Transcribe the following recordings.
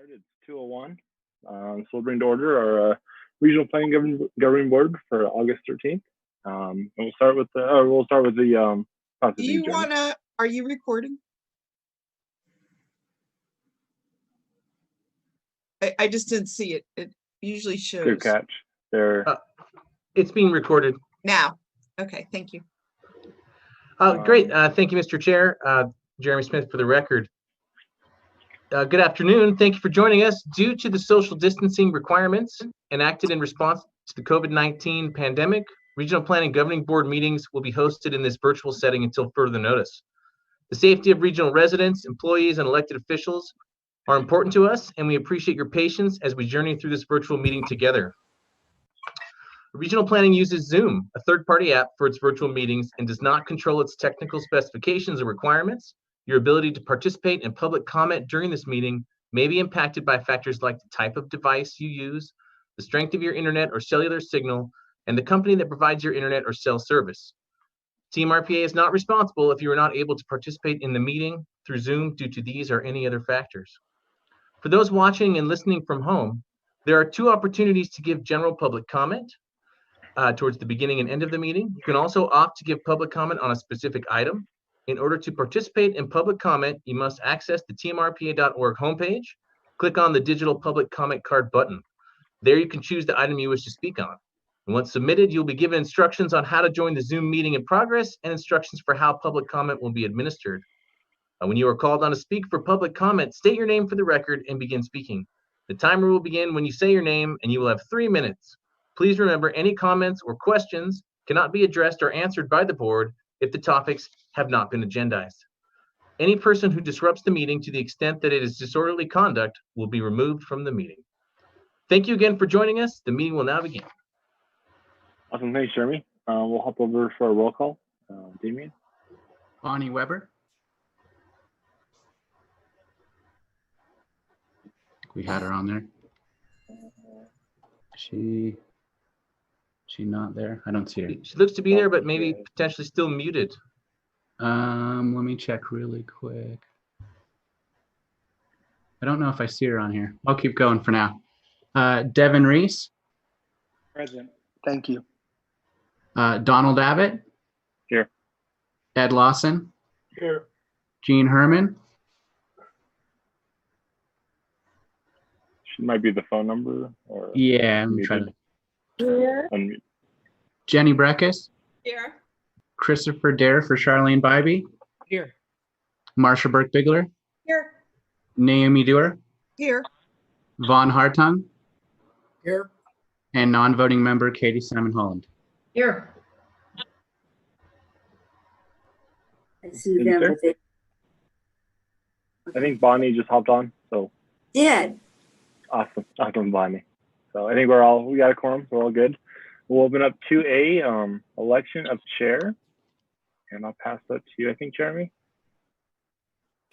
It's 2:01. So we'll bring to order our regional planning governing board for August 13th. And we'll start with the Do you wanna? Are you recording? I just didn't see it. It usually shows. Good catch. There. It's being recorded. Now. Okay, thank you. Great. Thank you, Mr. Chair. Jeremy Smith for the record. Good afternoon. Thank you for joining us. Due to the social distancing requirements enacted in response to the COVID-19 pandemic, Regional Planning Governing Board meetings will be hosted in this virtual setting until further notice. The safety of regional residents, employees, and elected officials are important to us, and we appreciate your patience as we journey through this virtual meeting together. Regional Planning uses Zoom, a third-party app, for its virtual meetings and does not control its technical specifications or requirements. Your ability to participate in public comment during this meeting may be impacted by factors like the type of device you use, the strength of your internet or cellular signal, and the company that provides your internet or cell service. Team RPA is not responsible if you are not able to participate in the meeting through Zoom due to these or any other factors. For those watching and listening from home, there are two opportunities to give general public comment towards the beginning and end of the meeting. You can also opt to give public comment on a specific item. In order to participate in public comment, you must access the teamrpa.org homepage, click on the digital public comment card button. There you can choose the item you wish to speak on. And once submitted, you'll be given instructions on how to join the Zoom meeting in progress and instructions for how public comment will be administered. When you are called on to speak for public comment, state your name for the record and begin speaking. The timer will begin when you say your name, and you will have 3 minutes. Please remember, any comments or questions cannot be addressed or answered by the board if the topics have not been agendized. Any person who disrupts the meeting to the extent that it is disorderly conduct will be removed from the meeting. Thank you again for joining us. The meeting will now begin. Awesome. Thanks, Jeremy. We'll hop over for a roll call. Damien. Bonnie Weber. We had her on there. She not there? I don't see her. She looks to be there, but maybe potentially still muted. Let me check really quick. I don't know if I see her on here. I'll keep going for now. Devin Reese. Present. Thank you. Donald Abbott. Here. Ed Lawson. Here. Gene Herman. She might be the phone number. Or yeah, I'm trying to. Here. Unmute. Jenny Breckus. Here. Christopher Dare for Charlene Bybee. Here. Marsha Burke-Bigler. Here. Naomi Dewar. Here. Vaughn Hartung. Here. And non-voting member Katie Simon Holland. Here. I see them, but they I think Bonnie just hopped on. So did. awesome, Bonnie. So I think we got a quorum, so we're all good. We'll open up 2A, election of chair. And I'll pass that to you, I think, Jeremy.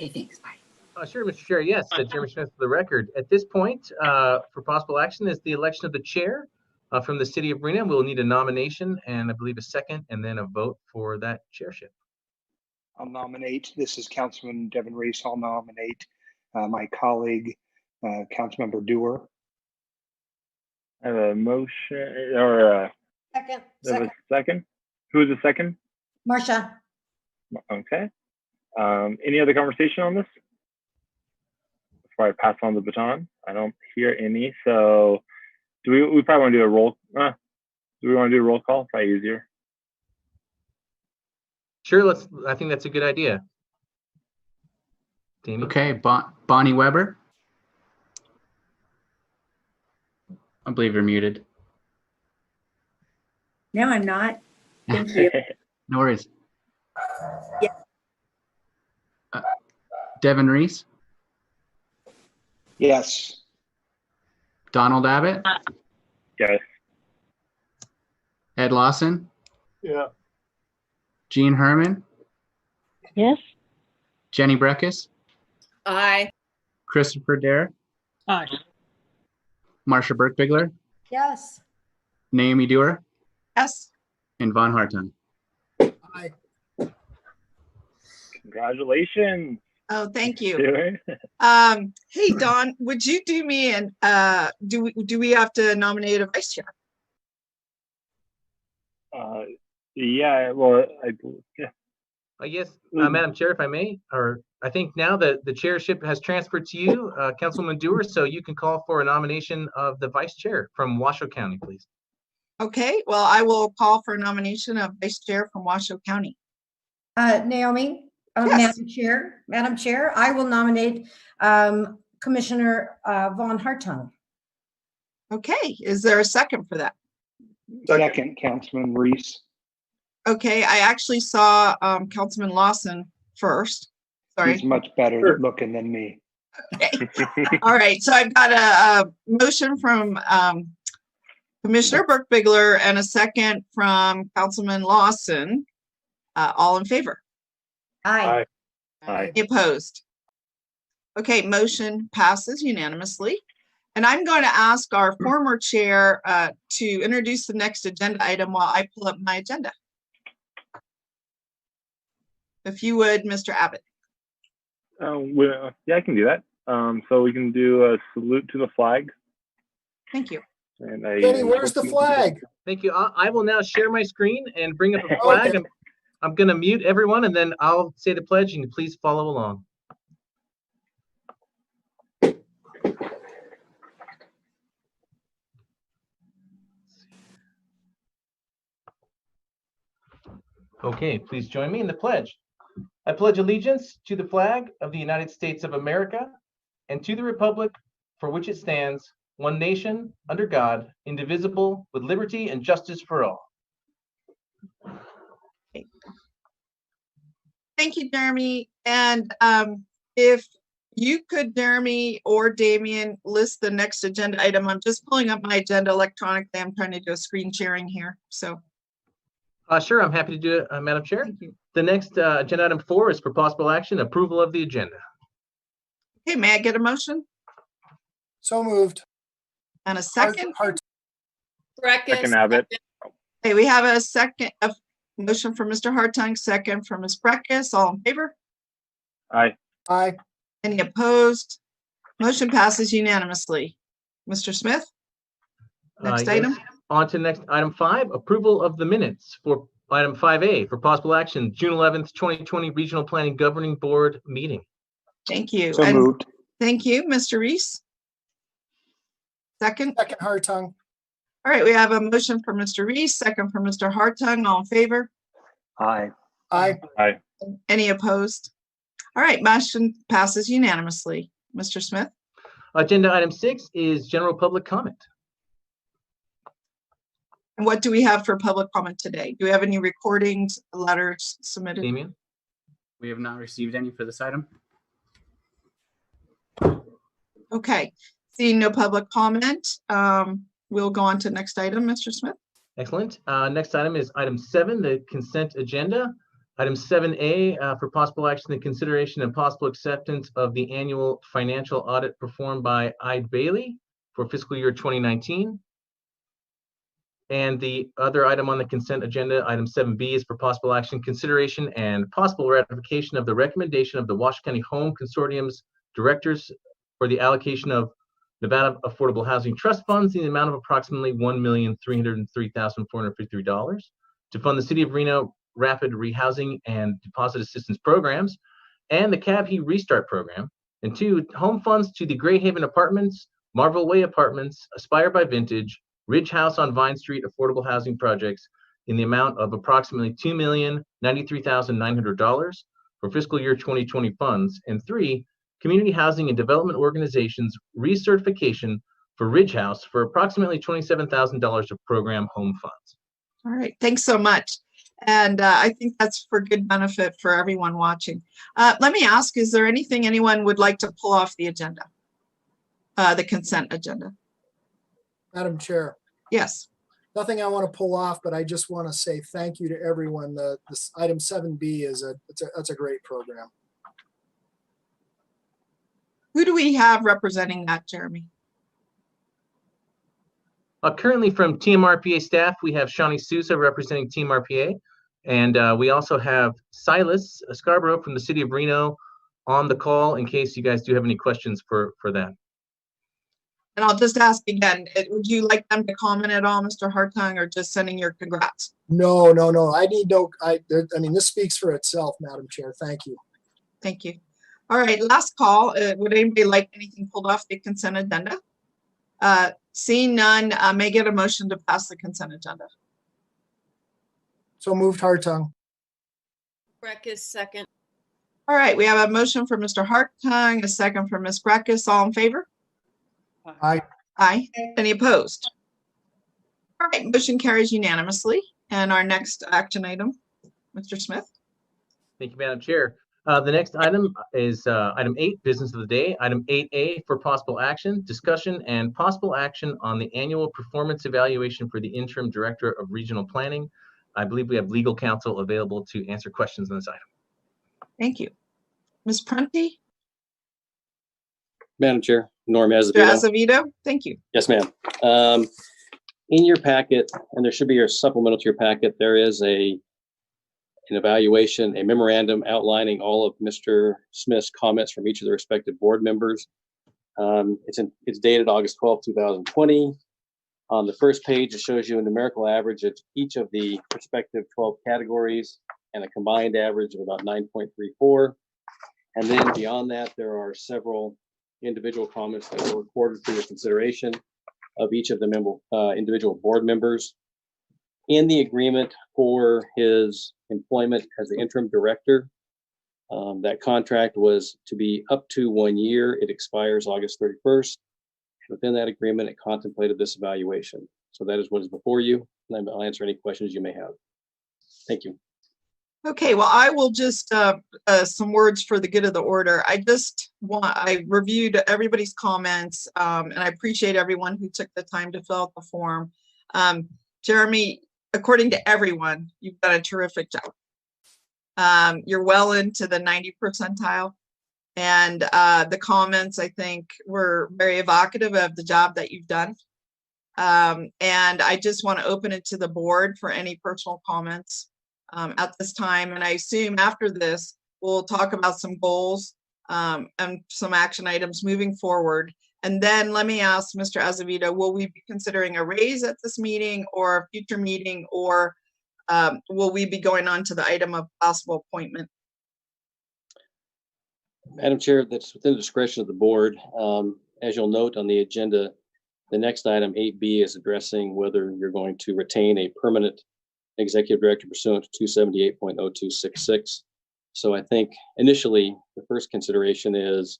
Okay, thanks. Bye. Sure, Mr. Chair. Yes, Jeremy Smith for the record. At this point, for possible action is the election of the chair from the city of Reno. We'll need a nomination and I believe a second and then a vote for that chairship. I'll nominate. This is Councilman Devin Reese. I'll nominate my colleague, Councilmember Dewar. I have a motion or Second. second. Who is the second? Marsha. Okay. Any other conversation on this? Before I pass on the baton, I don't hear any. So, do we probably want to do a roll? Do we want to do a roll call? Probably easier. Sure. I think that's a good idea. Damien? Okay, Bonnie Weber. I believe you're muted. No, I'm not. Thank you. No worries. Yeah. Devin Reese. Yes. Donald Abbott. Yes. Ed Lawson. Yeah. Gene Herman. Yes. Jenny Breckus. Aye. Christopher Dare. Aye. Marsha Burke-Bigler. Yes. Naomi Dewar. Yes. And Vaughn Hartung. Aye. Congratulations. Oh, thank you. Taylor? Hey, Don, would you do me and do we have to nominate a vice chair? Yeah, well, yeah. Yes, Madam Chair, if I may, or I think now that the chairship has transferred to you, Councilman Dewar, so you can call for a nomination of the vice chair from Washoe County, please. Okay, well, I will call for a nomination of vice chair from Washoe County. Naomi, Yes. Madam Chair, I will nominate Commissioner Von Hartung. Okay, is there a second for that? Second, Councilman Reese. Okay, I actually saw Councilman Lawson first. Sorry. He's much better looking than me. Okay. All right, so I've got a motion from Commissioner Burke Bigler and a second from Councilman Lawson. All in favor? Aye. Aye. Any opposed? Okay, motion passes unanimously. And I'm going to ask our former chair to introduce the next agenda item while I pull up my agenda. If you would, Mr. Abbott. Yeah, I can do that. So we can do a salute to the flag. Thank you. And Kenny, where's the flag? Thank you. I will now share my screen and bring up a flag. Okay. I'm going to mute everyone, and then I'll say the pledge, and please follow along. Okay, please join me in the pledge. I pledge allegiance to the flag of the United States of America and to the republic for which it stands, one nation, under God, indivisible, with liberty and justice for all. Thank you, Jeremy. And if you could, Jeremy or Damien, list the next agenda item. I'm just pulling up my agenda electronically. I'm trying to do a screen sharing here. So. Sure, I'm happy to do it, Madam Chair. Thank you. The next agenda item 4 is for possible action, approval of the agenda. Okay, may I get a motion So moved. and a second? Second, Abbott. Okay, we have a motion from Mr. Hartung, second from Ms. Breckus. All in favor? Aye. Aye. Any opposed? Motion passes unanimously. Mr. Smith? Next Yes. item? On to next item 5, approval of the minutes for item 5A for possible action, June 11th, 2020 Regional Planning Governing Board meeting. Thank you. So And moved. thank you, Mr. Reese. Second? Second, Hartung. All right, we have a motion from Mr. Reese, second from Mr. Hartung. All in favor? Aye. Aye. Aye. Any opposed? All right, motion passes unanimously. Mr. Smith? Agenda item 6 is general public comment. And what do we have for public comment today? Do we have any recordings, letters submitted? Damien? We have not received any for this item. Okay, seeing no public comment, we'll go on to next item, Mr. Smith. Excellent. Next item is item 7, the consent agenda. Item 7A for possible action, the consideration and possible acceptance of the annual financial audit performed by Eide Bailly for fiscal year 2019. And the other item on the consent agenda, item 7B, is for possible action, consideration and possible ratification of the recommendation of the Washoe County Home Consortium's directors for the allocation of Nevada Affordable Housing Trust funds in the amount of approximately $1,303,453 to fund the City of Reno Rapid Rehousing and Deposit Assistance Programs and the CABHE Restart Program. And 2, home funds to the Gray Haven Apartments, Marvel Way Apartments, Aspire by Vintage, Ridge House on Vine Street affordable housing projects in the amount of approximately $2,093,900 for fiscal year 2020 funds. And 3, Community Housing and Development Organizations recertification for Ridge House for approximately $27,000 of program home funds. All right, thanks so much. And I think that's for good benefit for everyone watching. Let me ask, is there anything anyone would like to pull off the agenda? The consent agenda? Madam Chair, Yes. nothing I want to pull off, but I just want to say thank you to everyone. This item 7B that's a great program. Who do we have representing that, Jeremy? Currently from TMRPA staff, we have Shawnee Sousa representing TMRPA. And we also have Silas Scarborough from the City of Reno, on the call in case you guys do have any questions for that. And I'll just ask again, would you like them to comment at all, Mr. Hartung, or just sending your congrats? No. I need no, I mean, this speaks for itself, Madam Chair. Thank you. Thank you. All right, last call. Would anybody like anything pulled off the consent agenda? Seeing none, may I get a motion to pass the consent agenda? So moved, Hartung. Breckus, second. All right, we have a motion for Mr. Hartung, a second for Ms. Breckus. All in favor? Aye. Aye. Any opposed? All right, motion carries unanimously. And our next action item, Mr. Smith. Thank you, Madam Chair. The next item is item 8, business of the day. Item 8A for possible action, discussion and possible action on the annual performance evaluation for the interim director of regional planning. I believe we have legal counsel available to answer questions on this item. Thank you. Ms. Prunty? Madam Chair, Norm Mr. Azevedo. Azevedo? Thank you. Yes, ma'am. In your packet, and there should be a supplemental to your packet, there is an evaluation, a memorandum outlining all of Mr. Smith's comments from each of the respective board members. It's dated August 12, 2020. On the first page, it shows you a numerical average of each of the respective 12 categories and a combined average of about 9.34. And then beyond that, there are several individual comments that were recorded for your consideration of each of the individual board members. In the agreement for his employment as the interim director, that contract was to be up to 1 year. It expires August 31st. Within that agreement, it contemplated this evaluation. So that is what is before you, and I'll answer any questions you may have. Thank you. Okay, well, I will just, some words for the good of the order. I reviewed everybody's comments, and I appreciate everyone who took the time to fill out the form. Jeremy, according to everyone, you've done a terrific job. You're well into the 90th percentile. And the comments, I think, were very evocative of the job that you've done. And I just want to open it to the board for any personal comments at this time. And I assume after this, we'll talk about some goals and some action items moving forward. And then let me ask Mr. Azevedo, will we be considering a raise at this meeting or a future meeting, or will we be going on to the item of possible appointment? Madam Chair, that's within the discretion of the board. As you'll note on the agenda, the next item 8B is addressing whether you're going to retain a permanent executive director pursuant to 278.0266. So I think initially the first consideration is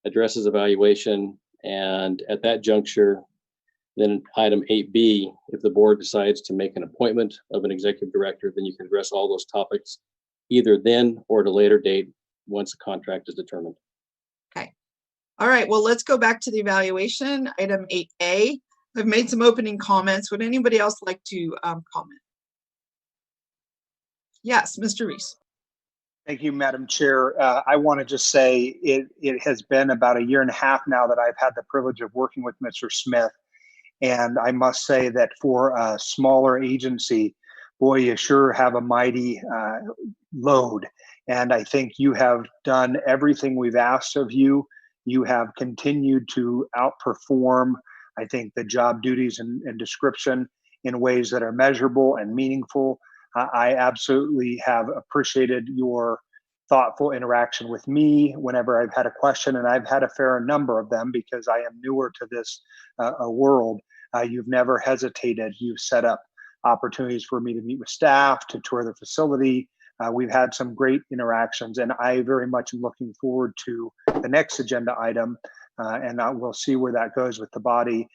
addresses evaluation, and at that juncture, then item 8B, if the board decides to make an appointment of an executive director, then you can address all those topics either then or at a later date once the contract is determined. Okay. All right, well, let's go back to the evaluation, item 8A. I've made some opening comments. Would anybody else like to comment? Yes, Mr. Reese. Thank you, Madam Chair. I want to just say it has been about 1.5 years now that I've had the privilege of working with Mr. Smith. And I must say that for a smaller agency, boy, you sure have a mighty load. And I think you have done everything we've asked of you. You have continued to outperform, I think, the job duties and description in ways that are measurable and meaningful. I absolutely have appreciated your thoughtful interaction with me whenever I've had a question, and I've had a fair number of them because I am newer to this world. You've never hesitated. You've set up opportunities for me to meet with staff, to tour the facility. We've had some great interactions, and I very much am looking forward to the next agenda item, and we'll see where that goes with the body.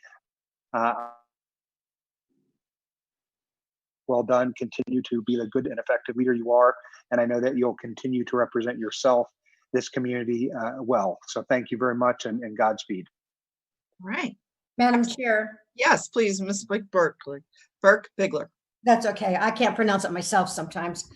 Well done. Continue to be the good and effective leader you are, and I know that you'll continue to represent yourself, this community well. So thank you very much, and Godspeed. All right. Madam Chair. Yes, please, Ms. Burke-Bigler. That's okay. I can't pronounce it myself sometimes.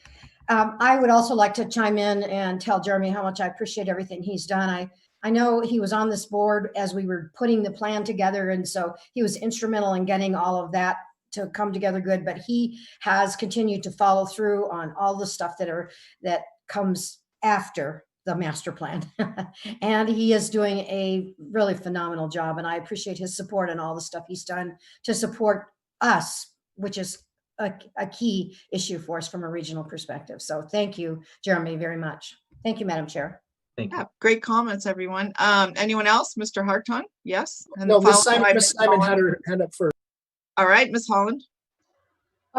I would also like to chime in and tell Jeremy how much I appreciate everything he's done. I know he was on this board as we were putting the plan together, and so he was instrumental in getting all of that to come together good, but he has continued to follow through on all the stuff that comes after the master plan. And he is doing a really phenomenal job. And I appreciate his support and all the stuff he's done to support us, which is a key issue for us from a regional perspective. So thank you, Jeremy, very much. Thank you, Madam Chair. Thank you. Yeah, great comments, everyone. Anyone else? Mr. Hartung? Yes? And No, Ms. followed by Simon, Ms. Ms. Simon had Holland. her hand up first. All right, Ms. Holland.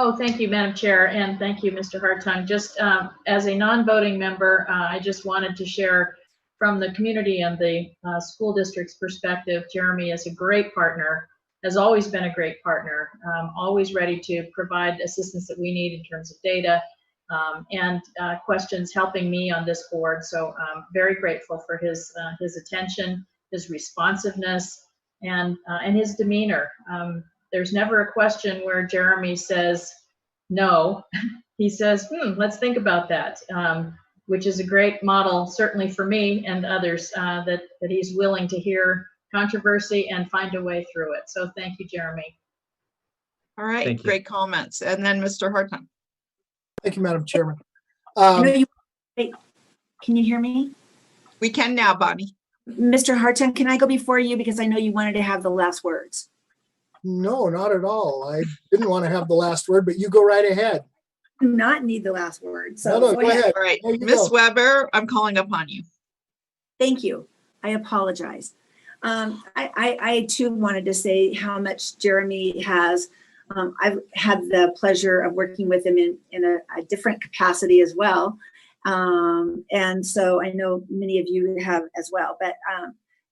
Oh, thank you, Madam Chair, and thank you, Mr. Hartung. Just as a non-voting member, I just wanted to share from the community and the school district's perspective. Jeremy is a great partner, has always been a great partner, always ready to provide assistance that we need in terms of data and questions, helping me on this board. So I'm very grateful for his attention, his responsiveness, and his demeanor. There's never a question where Jeremy says no. He says, let's think about that, which is a great model, certainly for me and others, that he's willing to hear controversy and find a way through it. So thank you, Jeremy. All right, Thank you. great comments. And then Mr. Hartung. Thank you, Madam Chairman. Wait, can you hear me? We can now, Bonnie. Mr. Hartung, can I go before you because I know you wanted to have the last words? No, not at all. I didn't want to have the last word, but you go right ahead. Do not need the last word. So No, go ahead. All right, There you Ms. go. Weber, I'm calling upon you. Thank you. I apologize. I too wanted to say how much Jeremy has. I've had the pleasure of working with him in a different capacity as well. And so I know many of you have as well, but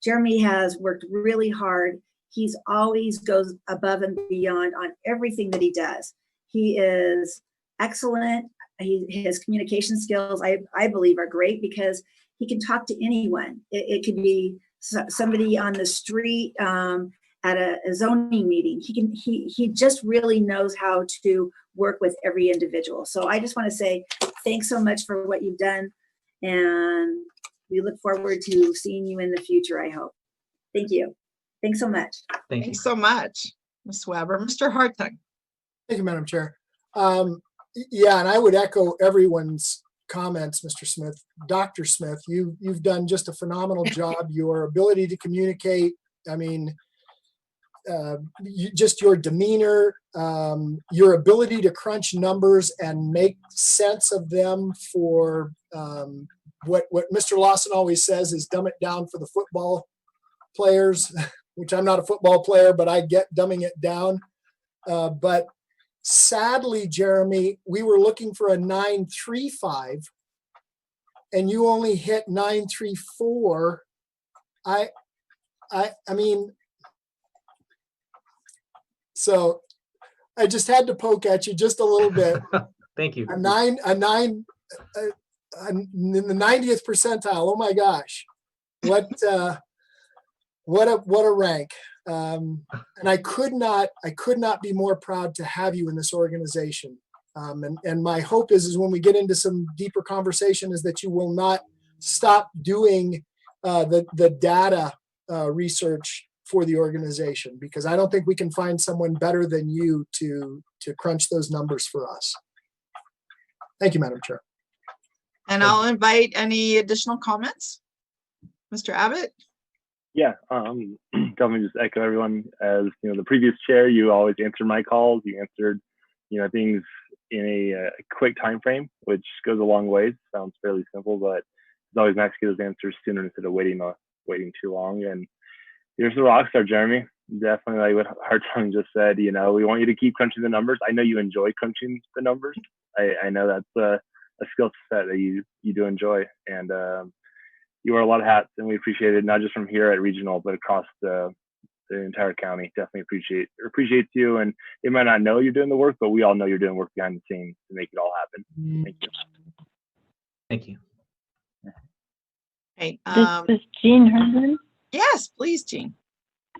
Jeremy has worked really hard. He's always goes above and beyond on everything that he does. He is excellent. His communication skills, I believe, are great because he can talk to anyone. It could be somebody on the street at a zoning meeting. He just really knows how to work with every individual. So I just want to say thanks so much for what you've done, and we look forward to seeing you in the future, I hope. Thank you. Thanks so much. Thank you. Thanks so much, Ms. Weber. Mr. Hartung. Thank you, Madam Chair. Yeah, and I would echo everyone's comments, Mr. Smith. Dr. Smith, you've done just a phenomenal job. Your ability to communicate, I mean, just your demeanor, your ability to crunch numbers and make sense of them for what Mr. Lawson always says is dumb it down for the football players, which I'm not a football player, but I get dumbing it down. But sadly, Jeremy, we were looking for a 9.35 and you only hit 9.34. I mean, so I just had to poke at you just a little bit. Thank you. A nine in the 90th percentile. Oh my gosh. What a rank. And I could not be more proud to have you in this organization. And my hope is when we get into some deeper conversation is that you will not stop doing the data research for the organization, because I don't think we can find someone better than you to crunch those numbers for us. Thank you, Madam Chair. And I'll invite any additional comments. Mr. Abbott? Yeah, definitely just echo everyone. As you know, the previous chair, you always answered my calls. You answered, things in a quick time frame, which goes a long way. Sounds fairly simple, but it's always nice to get those answers sooner instead of waiting too long. And you're just a rock star, Jeremy. Definitely, like what Hartung just said. We want you to keep crunching the numbers. I know you enjoy crunching the numbers. I know that's a skill set that you do enjoy, and you wear a lot of hats, and we appreciate it, not just from here at regional, but across the entire county. Definitely appreciates you. And they might not know you're doing the work, but we all know you're doing work behind the scenes to make it all happen. Thank you. Thank you. Hey, This is Jean Herman. yes, please, Jean.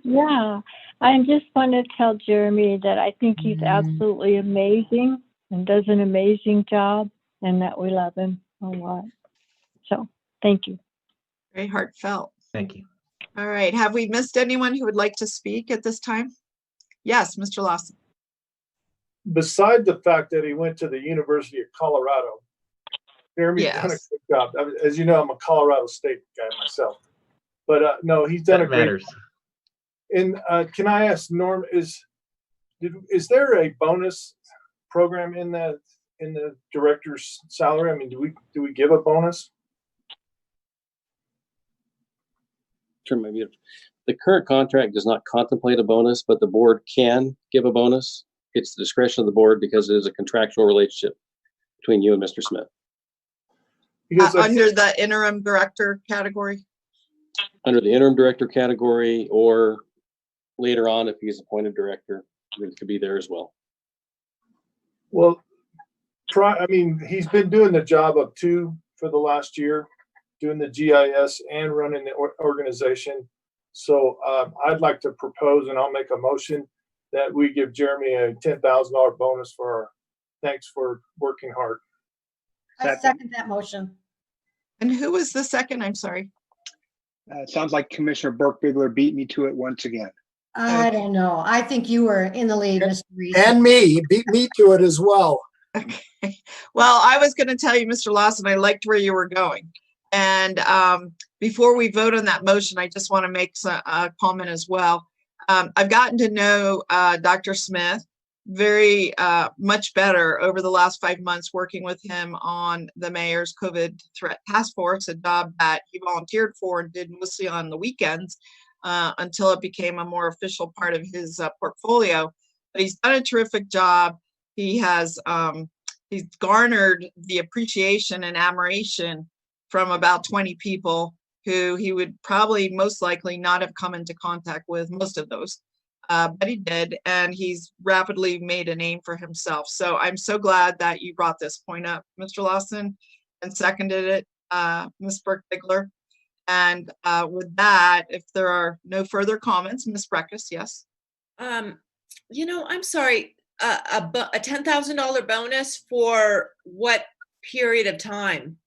Yeah, I just want to tell Jeremy that I think he's absolutely amazing and does an amazing job, and that we love him a lot. So, thank you. Very heartfelt. Thank you. All right. Have we missed anyone who would like to speak at this time? Yes, Mr. Lawson. Beside the fact that he went to the University of Colorado, Jeremy's done a Yes. good job. As you know, I'm a Colorado State guy myself, but no, he's done a That great. matters. And can I ask Norm, is there a bonus program in the director's salary? I mean, do we give a bonus? Sure, maybe the current contract does not contemplate a bonus, but the board can give a bonus. It's the discretion of the board because it is a contractual relationship between you and Mr. Smith. Because Under the interim director category? Under the interim director category, or later on, if he's appointed director, it could be there as well. Well, I mean, he's been doing the job of 2 for the last year, doing the GIS and running the organization. So I'd like to propose, and I'll make a motion that we give Jeremy a $10,000 bonus for our thanks for working hard. I second that motion. And who was the second? I'm sorry. It sounds like Commissioner Burke-Bigler beat me to it once again. I don't know. I think you were in the lead, Mr. Reese. And me, beat me to it as well. Okay. Well, I was going to tell you, Mr. Lawson, I liked where you were going. And before we vote on that motion, I just want to make a comment as well. I've gotten to know Dr. Smith very much better over the last 5 months working with him on the mayor's COVID threat task force, a job that he volunteered for and did mostly on the weekends until it became a more official part of his portfolio. But he's done a terrific job. He has he's garnered the appreciation and admiration from about 20 people who he would probably most likely not have come into contact with, most of those. But he did, and he's rapidly made a name for himself. So I'm so glad that you brought this point up, Mr. Lawson, and seconded it, Ms. Burke-Bigler. And with that, if there are no further comments, Ms. Breckus, yes? You know, I'm sorry, a $10,000 bonus for what period of time?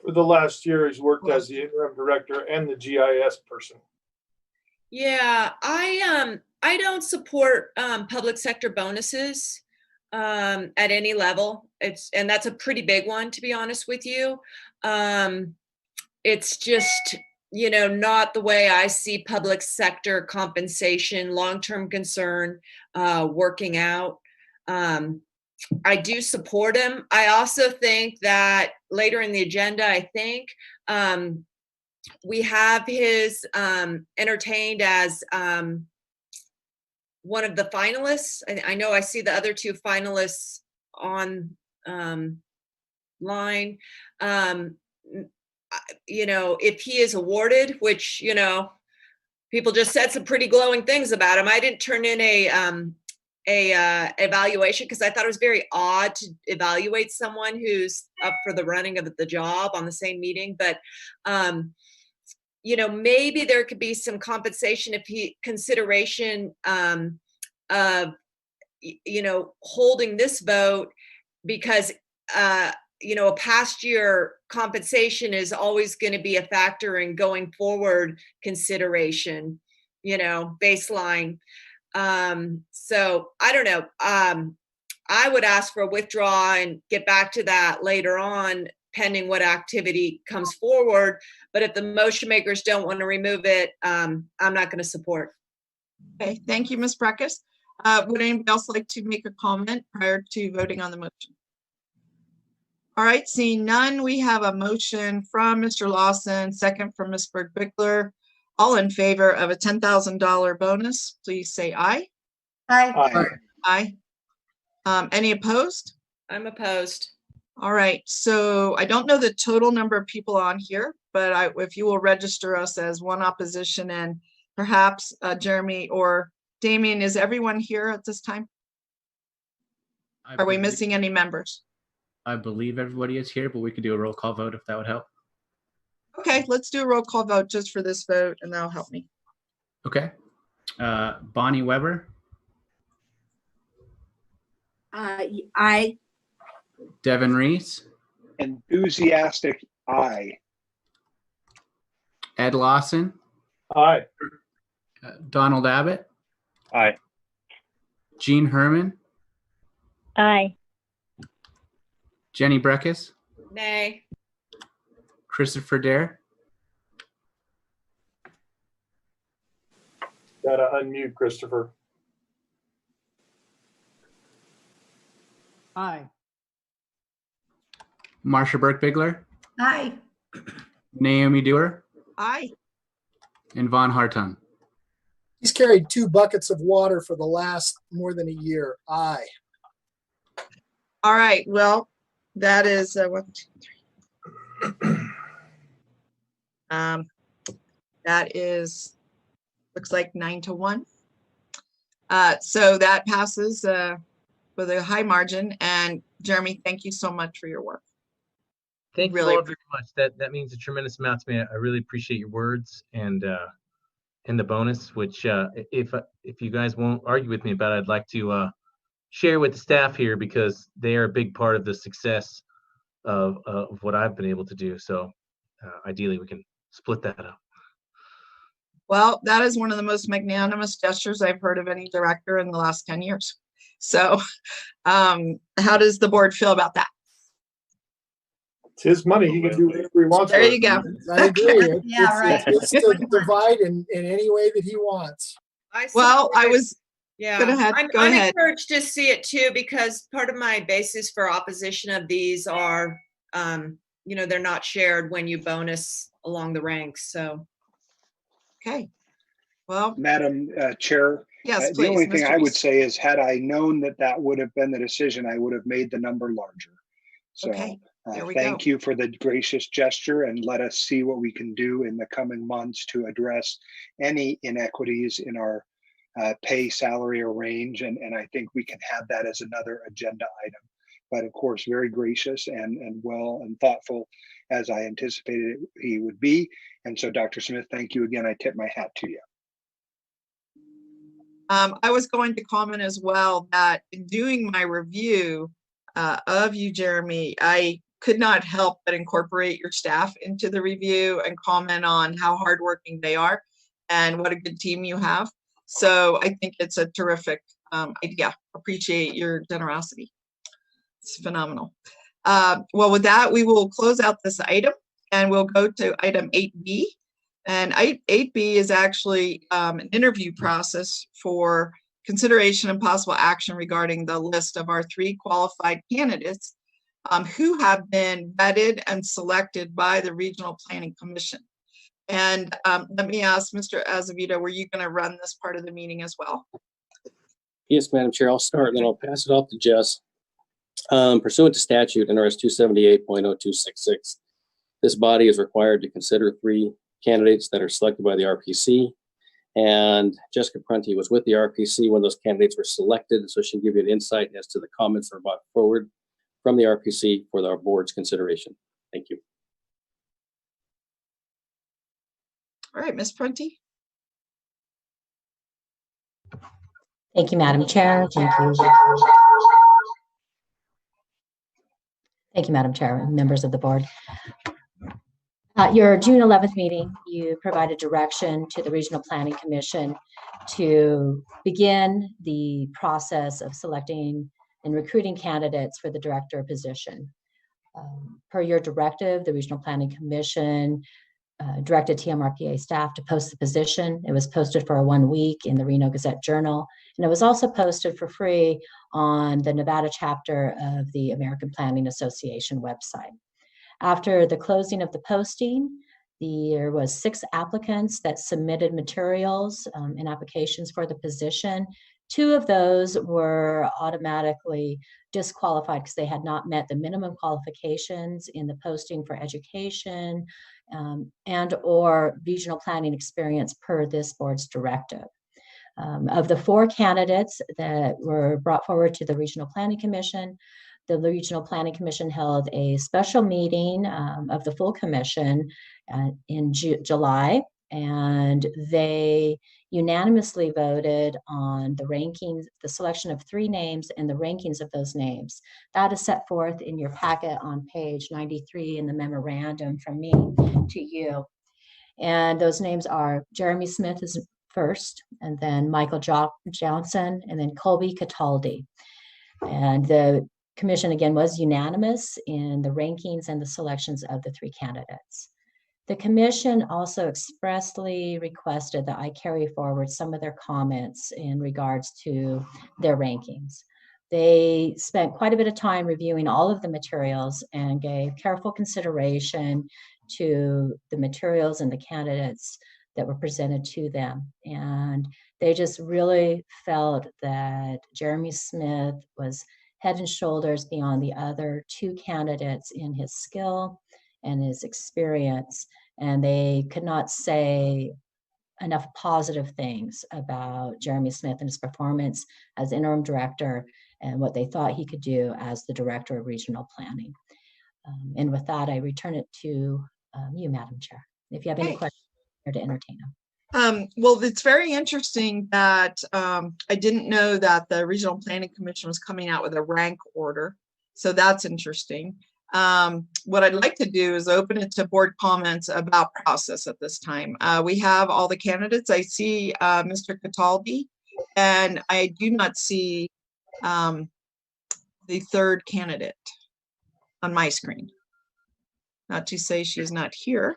For the last year, he's worked as the interim director and the GIS person. Yeah, I don't support public sector bonuses at any level. And that's a pretty big one, to be honest with you. It's just, you know, not the way I see public sector compensation, long-term concern, working out. I do support him. I also think that later in the agenda, I think we have his entertained as one of the finalists. I know I see the other 2 finalists on line. You know, if he is awarded, which, you know, people just said some pretty glowing things about him. I didn't turn in a evaluation because I thought it was very odd to evaluate someone who's up for the running of the job on the same meeting. But you know, maybe there could be some compensation if consideration of, you know, holding this vote because, you know, a past year compensation is always going to be a factor in going forward consideration, you know, baseline. So I don't know. I would ask for a withdrawal and get back to that later on, pending what activity comes forward. But if the motion makers don't want to remove it, I'm not going to support. Okay, thank you, Ms. Breckus. Would anybody else like to make a comment prior to voting on the motion? All right, seeing none, we have a motion from Mr. Lawson, second from Ms. Burke-Bigler. All in favor of a $10,000 bonus, please say aye. Aye. Aye. Any opposed? I'm opposed. All right, so I don't know the total number of people on here, but if you will register us as one opposition and perhaps Jeremy or Damien, is everyone here at this time? Are we missing any members? I believe everybody is here, but we could do a roll call vote if that would help. Okay, let's do a roll call vote just for this vote and that'll help me. Okay. Bonnie Weber, Aye. Devin Reese, Enthusiastic aye. Ed Lawson, Aye. Donald Abbott, Aye. Jean Herman, Aye. Jenny Breckus, Nay. Christopher Dare, Gotta unmute Christopher. Aye. Marsha Burke Bigler, Aye. Naomi Dewar, Aye. and Von Hartung. He's carried 2 buckets of water for the last more than a year. Aye. All right. Well, that is 1, 2, 3. That is, looks like 9-1. So that passes with a high margin. And Jeremy, thank you so much for your work. Thank Really you all very much. That means a tremendous amount to me. I really appreciate your words and the bonus, which if you guys won't argue with me about it, I'd like to share with the staff here because they are a big part of the success of what I've been able to do. So ideally we can split that up. Well, that is one of the most magnanimous gestures I've heard of any director in the last 10 years. So how does the board feel about that? It's his money. He can do whatever he wants. There with you it. go. I agree. Yeah, right. It's to divide in any way that he wants. Well, I was, Yeah, go ahead. I'm Go ahead. encouraged to see it too, because part of my basis for opposition of these are, they're not shared when you bonus along the ranks. So, okay. Well, Madam Chair, yes, the please, only thing Mr. I would Reese. say is had I known that that would have been the decision, I would have made the number larger. So Okay, there we thank go. you for the gracious gesture, and let us see what we can do in the coming months to address any inequities in our pay, salary, or range. And I think we can have that as another agenda item. But of course, very gracious and well and thoughtful as I anticipated he would be. And so, Dr. Smith, thank you again. I tip my hat to you. I was going to comment as well that in doing my review of you, Jeremy, I could not help but incorporate your staff into the review and comment on how hardworking they are and what a good team you have. So I think it's a terrific idea. Appreciate your generosity. It's phenomenal. Well, with that, we will close out this item and we'll go to item 8B. And 8B is actually an interview process for consideration and possible action regarding the list of our 3 qualified candidates who have been vetted and selected by the Regional Planning Commission. And let me ask Mr. Azevedo, were you going to run this part of the meeting as well? Yes, Madam Chair, I'll start and then I'll pass it off to Jess. Pursuant to statute NRS 278.0266, this body is required to consider 3 candidates that are selected by the RPC. And Jessica Prunty was with the RPC when those candidates were selected, so she can give you an insight as to the comments that are brought forward from the RPC for our board's consideration. Thank you. All right, Ms. Prunty. Thank you, Madam Chair. Thank you. Thank you, Madam Chair, and members of the board. At your June 11th meeting, you provided direction to the Regional Planning Commission to begin the process of selecting and recruiting candidates for the director position. Per your directive, the Regional Planning Commission directed TMRPA staff to post the position. It was posted for 1 week in the Reno Gazette Journal, and it was also posted for free on the Nevada chapter of the American Planning Association website. After the closing of the posting, there was 6 applicants that submitted materials and applications for the position. 2 of those were automatically disqualified because they had not met the minimum qualifications in the posting for education and or regional planning experience per this board's directive. Of the 4 candidates that were brought forward to the Regional Planning Commission, the Regional Planning Commission held a special meeting of the full commission in July, and they unanimously voted on the rankings, the selection of 3 names and the rankings of those names. That is set forth in your packet on page 93 in the memorandum from me to you. And those names are Jeremy Smith is first, and then Michael Johnson, and then Colby Cataldi. And the commission again was unanimous in the rankings and the selections of the 3 candidates. The commission also expressly requested that I carry forward some of their comments in regards to their rankings. They spent quite a bit of time reviewing all of the materials and gave careful consideration to the materials and the candidates that were presented to them. And they just really felt that Jeremy Smith was head and shoulders beyond the other 2 candidates in his skill and his experience. And they could not say enough positive things about Jeremy Smith and his performance as interim director and what they thought he could do as the director of regional planning. And with that, I return it to you, Madam Chair. If you have any questions, I'm here to entertain them. Well, it's very interesting that I didn't know that the Regional Planning Commission was coming out with a rank order. So that's interesting. What I'd like to do is open it to board comments about process at this time. We have all the candidates. I see Mr. Cataldi, and I do not see the 3rd candidate on my screen. Not to say she is not here.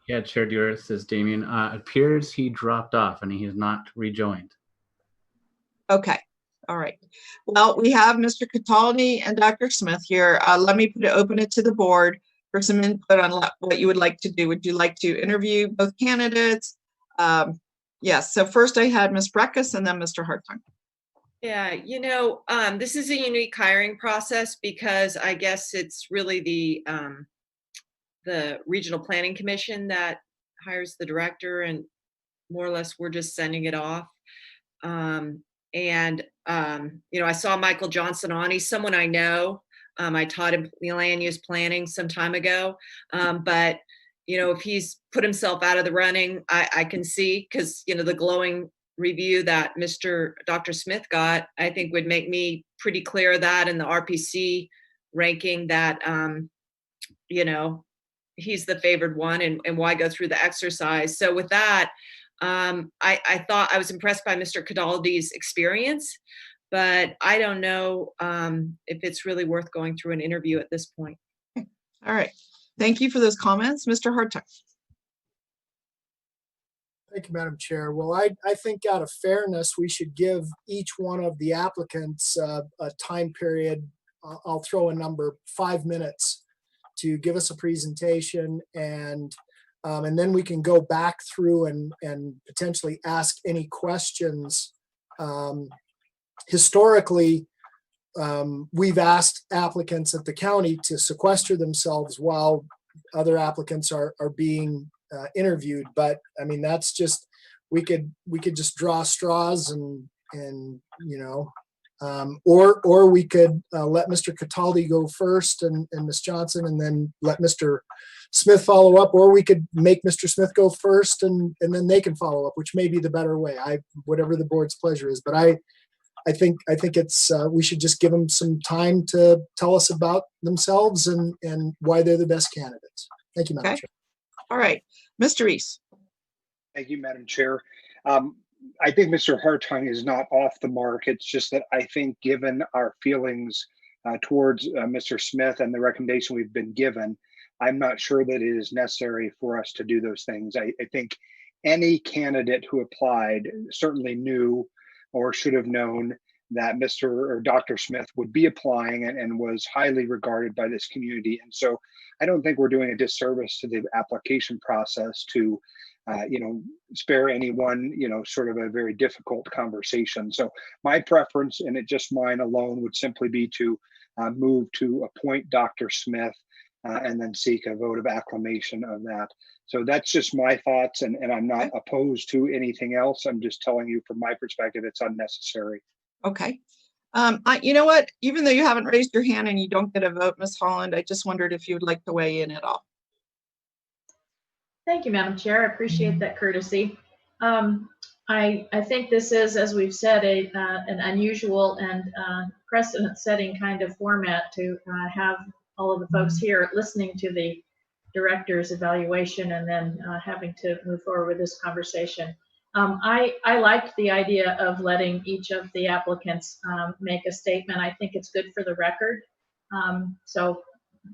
Yeah, Chair Dewar, says Damien. It appears he dropped off and he has not rejoined. Okay. All right. Well, we have Mr. Cataldi and Dr. Smith here. Let me open it to the board for some input on what you would like to do. Would you like to interview both candidates? Yes. So first I had Ms. Breckus and then Mr. Hartung. Yeah, you know, this is a unique hiring process because I guess it's really the Regional Planning Commission that hires the director, and more or less we're just sending it off. You know, I saw Michael Johnson on. He's someone I know. I taught him land use planning some time ago. But, you know, if he's put himself out of the running, I can see, because, you know, the glowing review that Dr. Smith got, I think would make me pretty clear that in the RPC ranking that, you know, he's the favored one, and why go through the exercise. So with that, I thought I was impressed by Mr. Cataldi's experience, but I don't know if it's really worth going through an interview at this point. All right. Thank you for those comments. Mr. Hartung. Thank you, Madam Chair. Well, I think out of fairness, we should give each one of the applicants a time period. I'll throw a number, 5 minutes, to give us a presentation, and then we can go back through and potentially ask any questions. Historically, we've asked applicants at the county to sequester themselves while other applicants are being interviewed. But I mean, that's just, we could just draw straws and you know, or we could let Mr. Cataldi go first and Ms. Johnson, and then let Mr. Smith follow up, or we could make Mr. Smith go first and then they can follow up, which may be the better way. Whatever the board's pleasure is, but I think it's we should just give them some time to tell us about themselves and why they're the best candidates. Thank you, Madam Chair. All right, Mr. Reese. Thank you, Madam Chair. I think Mr. Hartung is not off the mark. It's just that I think, given our feelings towards Mr. Smith and the recommendation we've been given, I'm not sure that it is necessary for us to do those things. I think any candidate who applied certainly knew or should have known that Mr. or Dr. Smith would be applying and was highly regarded by this community. And so I don't think we're doing a disservice to the application process to, you know, spare anyone, you know, sort of a very difficult conversation. So my preference, and it just mine alone, would simply be to move to appoint Dr. Smith and then seek a vote of acclamation of that. So that's just my thoughts, and I'm not opposed to anything else. I'm just telling you from my perspective, it's unnecessary. Okay. You know what? Even though you haven't raised your hand and you don't get a vote, Ms. Holland, I just wondered if you would like to weigh in at all. Thank you, Madam Chair. I appreciate that courtesy. I think this is, as we've said, an unusual and precedent-setting kind of format to have all of the folks here listening to the director's evaluation and then having to move forward with this conversation. I liked the idea of letting each of the applicants make a statement. I think it's good for the record. So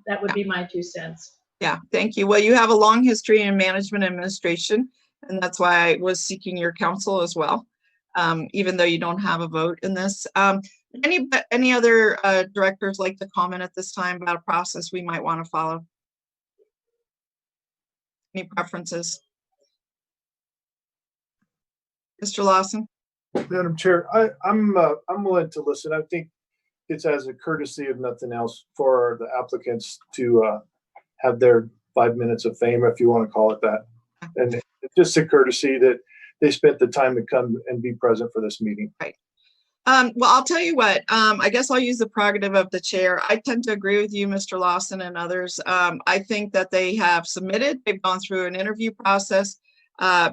that would be my 2 cents. Yeah, thank you. Well, you have a long history in management administration, and that's why I was seeking your counsel as well, even though you don't have a vote in this. Any other directors like to comment at this time about a process we might want to follow? Any preferences? Mr. Lawson? Madam Chair, I'm willing to listen. I think it's as a courtesy, if nothing else, for the applicants to have their 5 minutes of fame, if you want to call it that. And it's just a courtesy that they spent the time to come and be present for this meeting. Right. Well, I'll tell you what, I guess I'll use the prerogative of the chair. I tend to agree with you, Mr. Lawson and others. I think that they have submitted, they've gone through an interview process.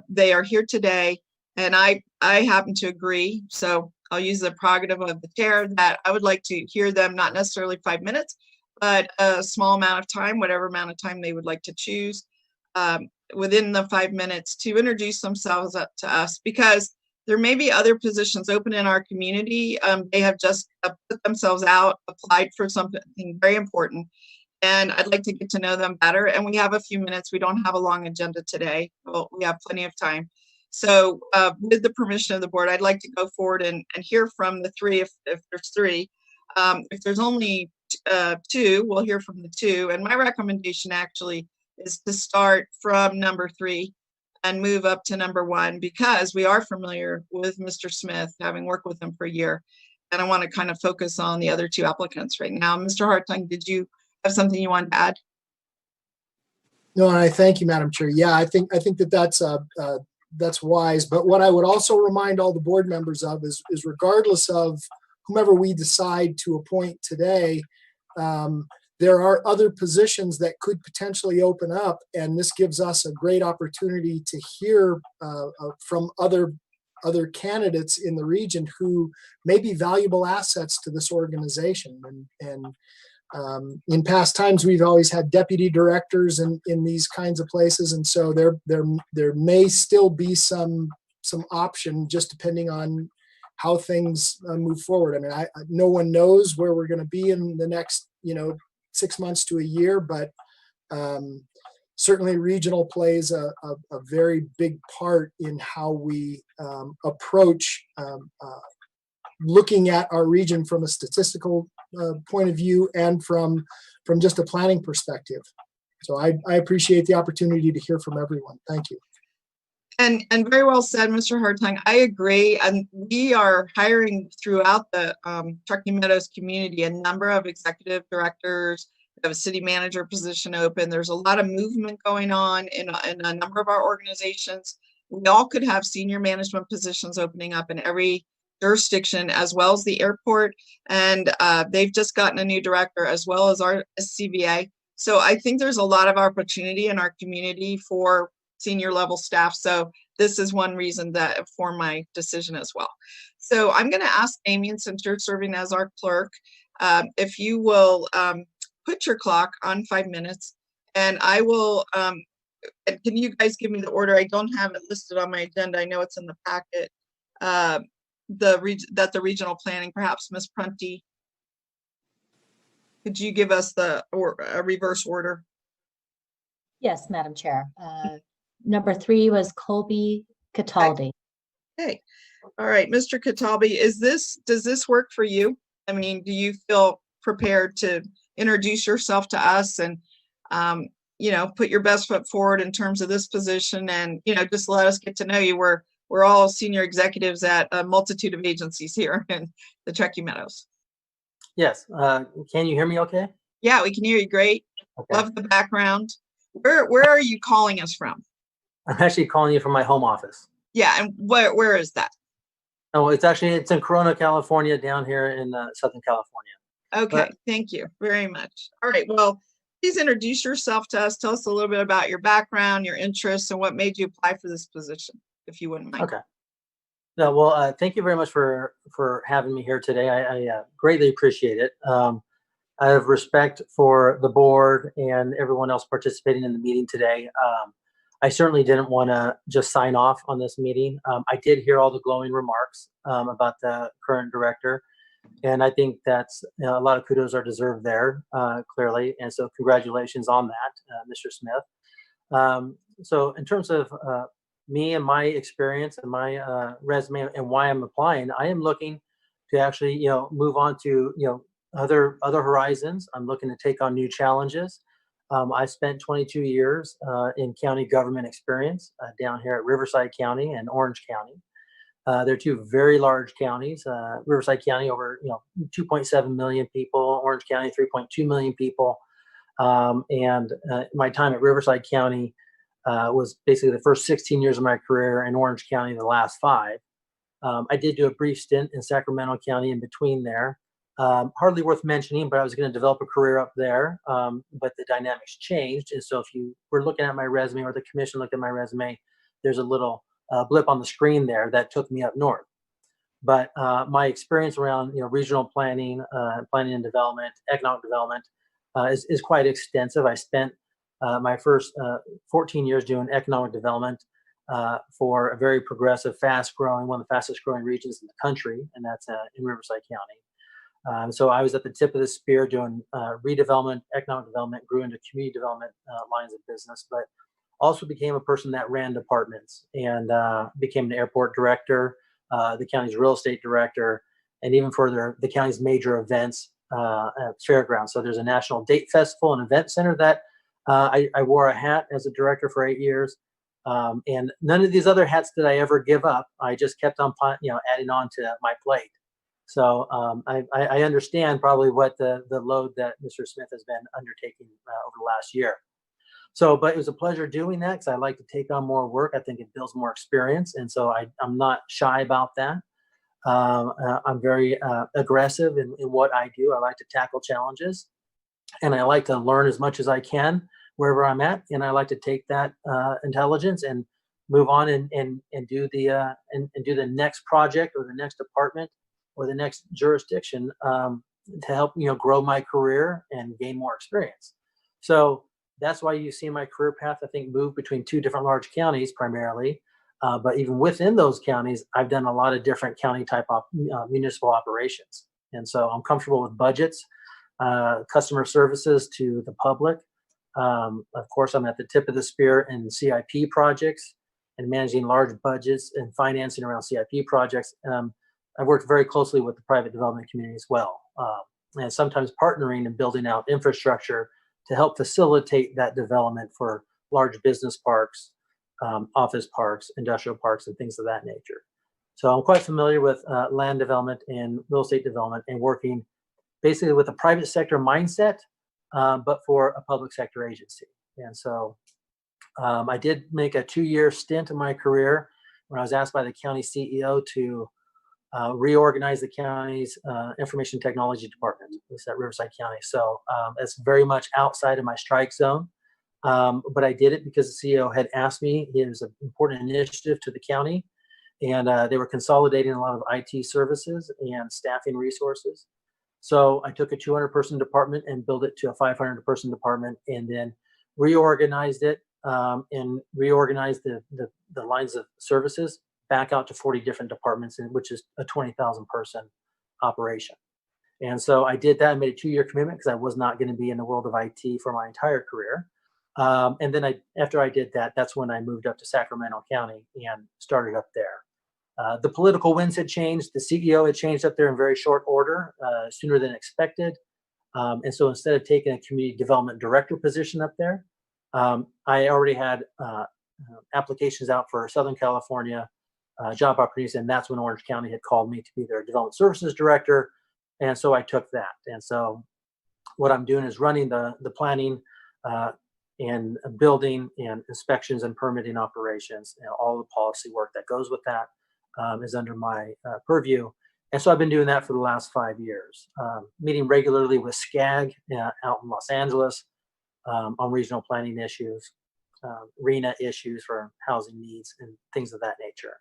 They are here today, and I happen to agree. So I'll use the prerogative of the chair that I would like to hear them, not necessarily 5 minutes, but a small amount of time, whatever amount of time they would like to choose within the 5 minutes to introduce themselves up to us, because there may be other positions open in our community. They have just put themselves out, applied for something very important, and I'd like to get to know them better. And we have a few minutes. We don't have a long agenda today. Well, we have plenty of time. So with the permission of the board, I'd like to go forward and hear from the three, if there's three. If there's only two, we'll hear from the two. And my recommendation actually is to start from number 3 and move up to number 1, because we are familiar with Mr. Smith, having worked with him for a year. And I want to kind of focus on the other 2 applicants right now. Mr. Hartung, did you have something you wanted to add? No, and I thank you, Madam Chair. Yeah, I think that's wise. But what I would also remind all the board members of is regardless of whomever we decide to appoint today, there are other positions that could potentially open up, and this gives us a great opportunity to hear from other candidates in the region who may be valuable assets to this organization. And in past times, we've always had deputy directors in these kinds of places, and so there may still be some option, just depending on how things move forward. I mean, no one knows where we're going to be in the next 6 months to a year, but certainly regional plays a very big part in how we approach looking at our region from a statistical point of view and from just a planning perspective. So I appreciate the opportunity to hear from everyone. Thank you. And very well said, Mr. Hartung. I agree. And we are hiring throughout the Truckee Meadows community a number of executive directors. We have a city manager position open. There's a lot of movement going on in a number of our organizations. We all could have senior management positions opening up in every jurisdiction, as well as the airport. And they've just gotten a new director, as well as our CVA. So I think there's a lot of opportunity in our community for senior level staff. So this is one reason that for my decision as well. So I'm going to ask Damien, since you're serving as our clerk, if you will put your clock on 5 minutes, and I will, and can you guys give me the order? I don't have it listed on my agenda. I know it's in the packet. That the regional planning, perhaps Ms. Prunty, could you give us a reverse order? Yes, Madam Chair. Number 3 was Colby Cataldi. Okay. All right, Mr. Cataldi, does this work for you? I mean, do you feel prepared to introduce yourself to us and, put your best foot forward in terms of this position, and, just let us get to know you? We're all senior executives at a multitude of agencies here in the Truckee Meadows. Yes. Can you hear me okay? Yeah, we can hear you great. Okay. Love the background. Where are you calling us from? I'm actually calling you from my home office. Yeah, and where is that? Oh, it's in Corona, California, down here in Southern California. Okay, thank you very much. All right, well, please introduce yourself to us. Tell us a little bit about your background, your interests, and what made you apply for this position, if you wouldn't mind. Okay. No, well, thank you very much for having me here today. I greatly appreciate it. I have respect for the board and everyone else participating in the meeting today. I certainly didn't want to just sign off on this meeting. I did hear all the glowing remarks about the current director, And I think that's a lot of kudos are deserved there, clearly. And so congratulations on that, Mr. Smith. So in terms of me and my experience and my resume and why I'm applying, I am looking to actually, move on to, other horizons. I'm looking to take on new challenges. I spent 22 years in county government experience down here at Riverside County and Orange County. They're two very large counties. Riverside County over 2.7 million people, Orange County 3.2 million people. And my time at Riverside County was basically the first 16 years of my career, in Orange County the last 5. I did do a brief stint in Sacramento County in between there. Hardly worth mentioning, but I was going to develop a career up there, but the dynamics changed. And so if you were looking at my resume, or the commission looked at my resume, there's a little blip on the screen there that took me up north. But my experience around regional planning, planning and development, economic development is quite extensive. I spent my first 14 years doing economic development for a very progressive, fast-growing, one of the fastest-growing regions in the country, and that's in Riverside County. So I was at the tip of the spear doing redevelopment, economic development, grew into community development lines of business, but also became a person that ran departments and became an airport director, the county's real estate director, and even further, the county's major events at fairgrounds. So there's a National Date Festival and Event Center that I wore a hat as a director for 8 years. And none of these other hats did I ever give up. I just kept on, adding on to my plate. So I understand probably what the load that Mr. Smith has been undertaking over the last year. So, but it was a pleasure doing that because I like to take on more work. I think it builds more experience. And so I'm not shy about that. I'm very aggressive in what I do. I like to tackle challenges, and I like to learn as much as I can wherever I'm at. And I like to take that intelligence and move on and do the do the next project or the next department or the next jurisdiction to help grow my career and gain more experience. So that's why you see my career path, I think, move between 2 different large counties primarily. But even within those counties, I've done a lot of different county type of municipal operations. And so I'm comfortable with budgets, customer services to the public. Of course, I'm at the tip of the spear in CIP projects and managing large budgets and financing around CIP projects. I've worked very closely with the private development community as well, and sometimes partnering and building out infrastructure to help facilitate that development for large business parks, office parks, industrial parks, and things of that nature. So I'm quite familiar with land development and real estate development and working basically with a private sector mindset, but for a public sector agency. And so I did make a 2-year stint in my career when I was asked by the county CEO to reorganize the county's information technology department. It's at Riverside County. So it's very much outside of my strike zone. But I did it because the CEO had asked me. It was an important initiative to the county, and they were consolidating a lot of IT services and staffing resources. So I took a 200-person department and built it to a 500-person department, and then reorganized it and reorganized the lines of services back out to 40 different departments, which is a 20,000-person operation. And so I did that. I made a 2-year commitment because I was not going to be in the world of IT for my entire career. And then after I did that, that's when I moved up to Sacramento County and started up there. The political winds had changed. The CEO had changed up there in very short order, sooner than expected. And so instead of taking a community development director position up there, I already had applications out for Southern California job opportunities. And that's when Orange County had called me to be their development services director. And so I took that. And so what I'm doing is running the planning and building and inspections and permitting operations. All the policy work that goes with that is under my purview. And so I've been doing that for the last 5 years, meeting regularly with SCAG out in Los Angeles on regional planning issues, RENA issues for housing needs and things of that nature.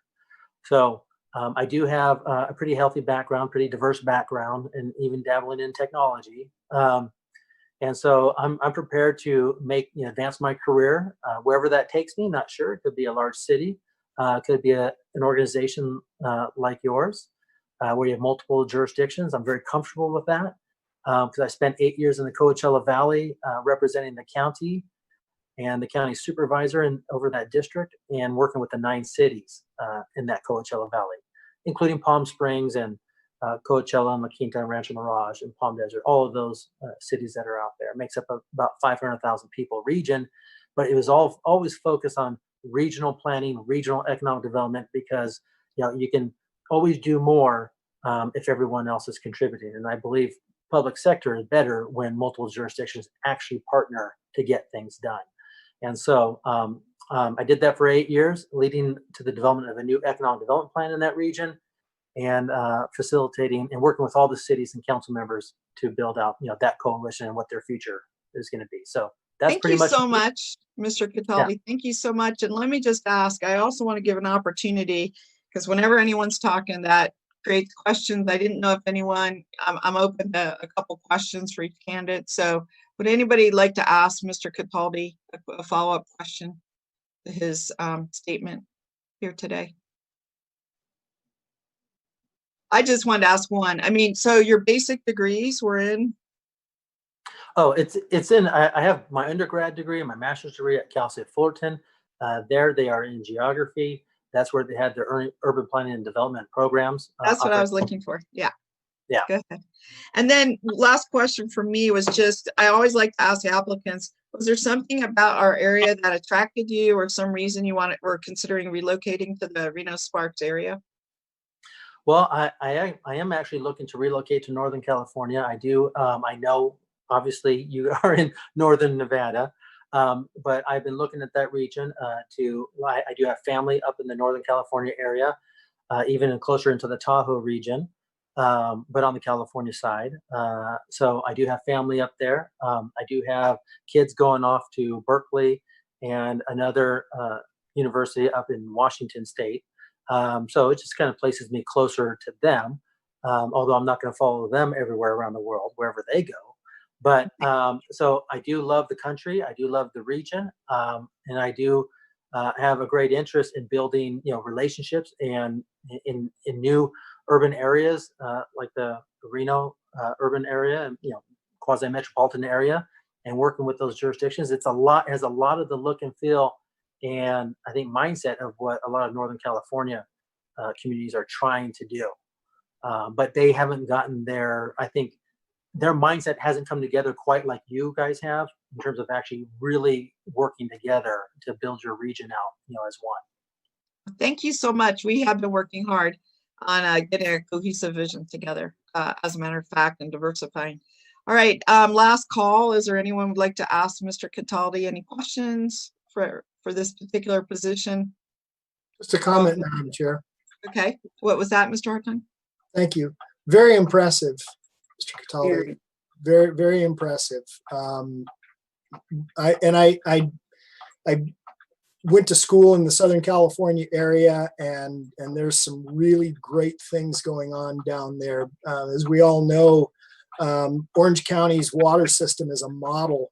So I do have a pretty healthy background, pretty diverse background, and even dabbling in technology. And so I'm prepared to advance my career wherever that takes me. Not sure. It could be a large city. It could be an organization like yours. where you have multiple jurisdictions. I'm very comfortable with that because I spent 8 years in the Coachella Valley representing the county and the county supervisor over that district and working with the 9 cities in that Coachella Valley, including Palm Springs and Coachella, La Quinta, Rancho Mirage, and Palm Desert, all of those cities that are out there. It makes up about 500,000 people region, but it was always focused on regional planning, regional economic development, because you can always do more if everyone else is contributing. And I believe public sector is better when multiple jurisdictions actually partner to get things done. And so I did that for 8 years, leading to the development of a new economic development plan in that region, and facilitating and working with all the cities and council members to build out, that coalition and what their future is going to be. So that's Thank pretty you much. so much, Mr. Cataldi. Thank you so much. And let me just ask, I also want to give an opportunity, because whenever anyone's talking, that creates questions. I didn't know if anyone, I'm open to a couple questions for each candidate. So would anybody like to ask Mr. Cataldi a follow-up question to his statement here today? I just wanted to ask one. I mean, so your basic degrees were in? Oh, it's in, I have my undergrad degree and my master's degree at Cal State Fullerton. There they are in geography. That's where they had their urban planning and development programs. That's what I was looking for. Yeah. Yeah. Go ahead. And then last question for me was just, I always like to ask applicants, was there something about our area that attracted you, or some reason you were considering relocating to the Reno-Sparks area? Well, I am actually looking to relocate to Northern California. I do. I know, obviously, you are in Northern Nevada, but I've been looking at that region. I do have family up in the Northern California area, even closer into the Tahoe region, but on the California side. So I do have family up there. I do have kids going off to Berkeley and another university up in Washington State. So it just kind of places me closer to them, although I'm not going to follow them everywhere around the world, wherever they go. But so I do love the country. I do love the region. And I do have a great interest in building, relationships and in new urban areas like the Reno urban area and, quasi-metropolitan area, and working with those jurisdictions. Has a lot of the look and feel and I think mindset of what a lot of Northern California communities are trying to do. But they haven't gotten there. I think their mindset hasn't come together quite like you guys have in terms of actually really working together to build your region out, as one. Thank you so much. We have been working hard on getting a cohesive vision together, as a matter of fact, and diversifying. All right, last call. Is there anyone would like to ask Mr. Cataldi any questions for this particular position? Just a comment, Madam Chair. Okay, what was that, Mr. Hartung? Thank you. Very impressive, Mr. Cataldi. Very, very impressive. I went to school in the Southern California area, and there's some really great things going on down there. As we all know, Orange County's water system is a model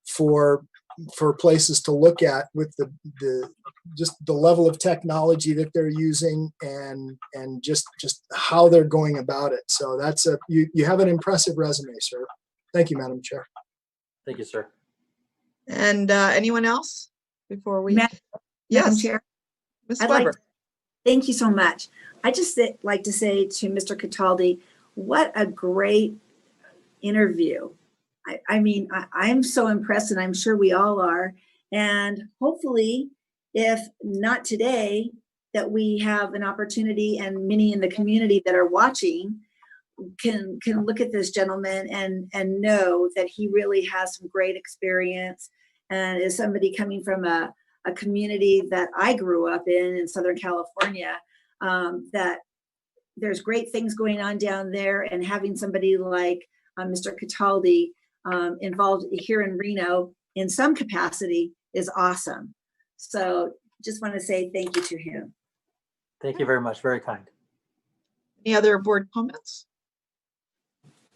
for places to look at with just the level of technology that they're using and just how they're going about it. So that's you have an impressive resume, sir. Thank you, Madam Chair. Thank you, sir. And anyone else before we? Madam Yes, Chair. Ms. I'd Weber. like, thank you so much. I just like to say to Mr. Cataldi, what a great interview. I mean, I'm so impressed, and I'm sure we all are. And hopefully, if not today, that we have an opportunity, and many in the community that are watching can look at this gentleman and know that he really has some great experience, and is somebody coming from a community that I grew up in Southern California, that there's great things going on down there, and having somebody like Mr. Cataldi involved here in Reno in some capacity is awesome. So just want to say thank you to him. Thank you very much. Very kind. Any other board comments?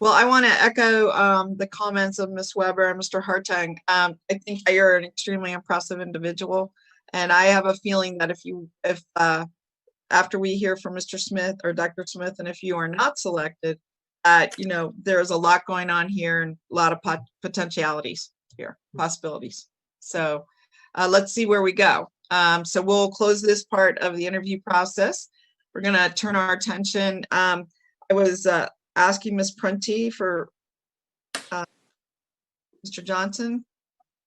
Well, I want to echo the comments of Ms. Weber and Mr. Hartung. I think you're an extremely impressive individual, and I have a feeling that if after we hear from Mr. Smith or Dr. Smith, and if you are not selected, you know, there's a lot going on here and a lot of potentialities here, possibilities. So let's see where we go. So we'll close this part of the interview process. We're going to turn our attention. I was asking Ms. Prunty for Mr. Johnson.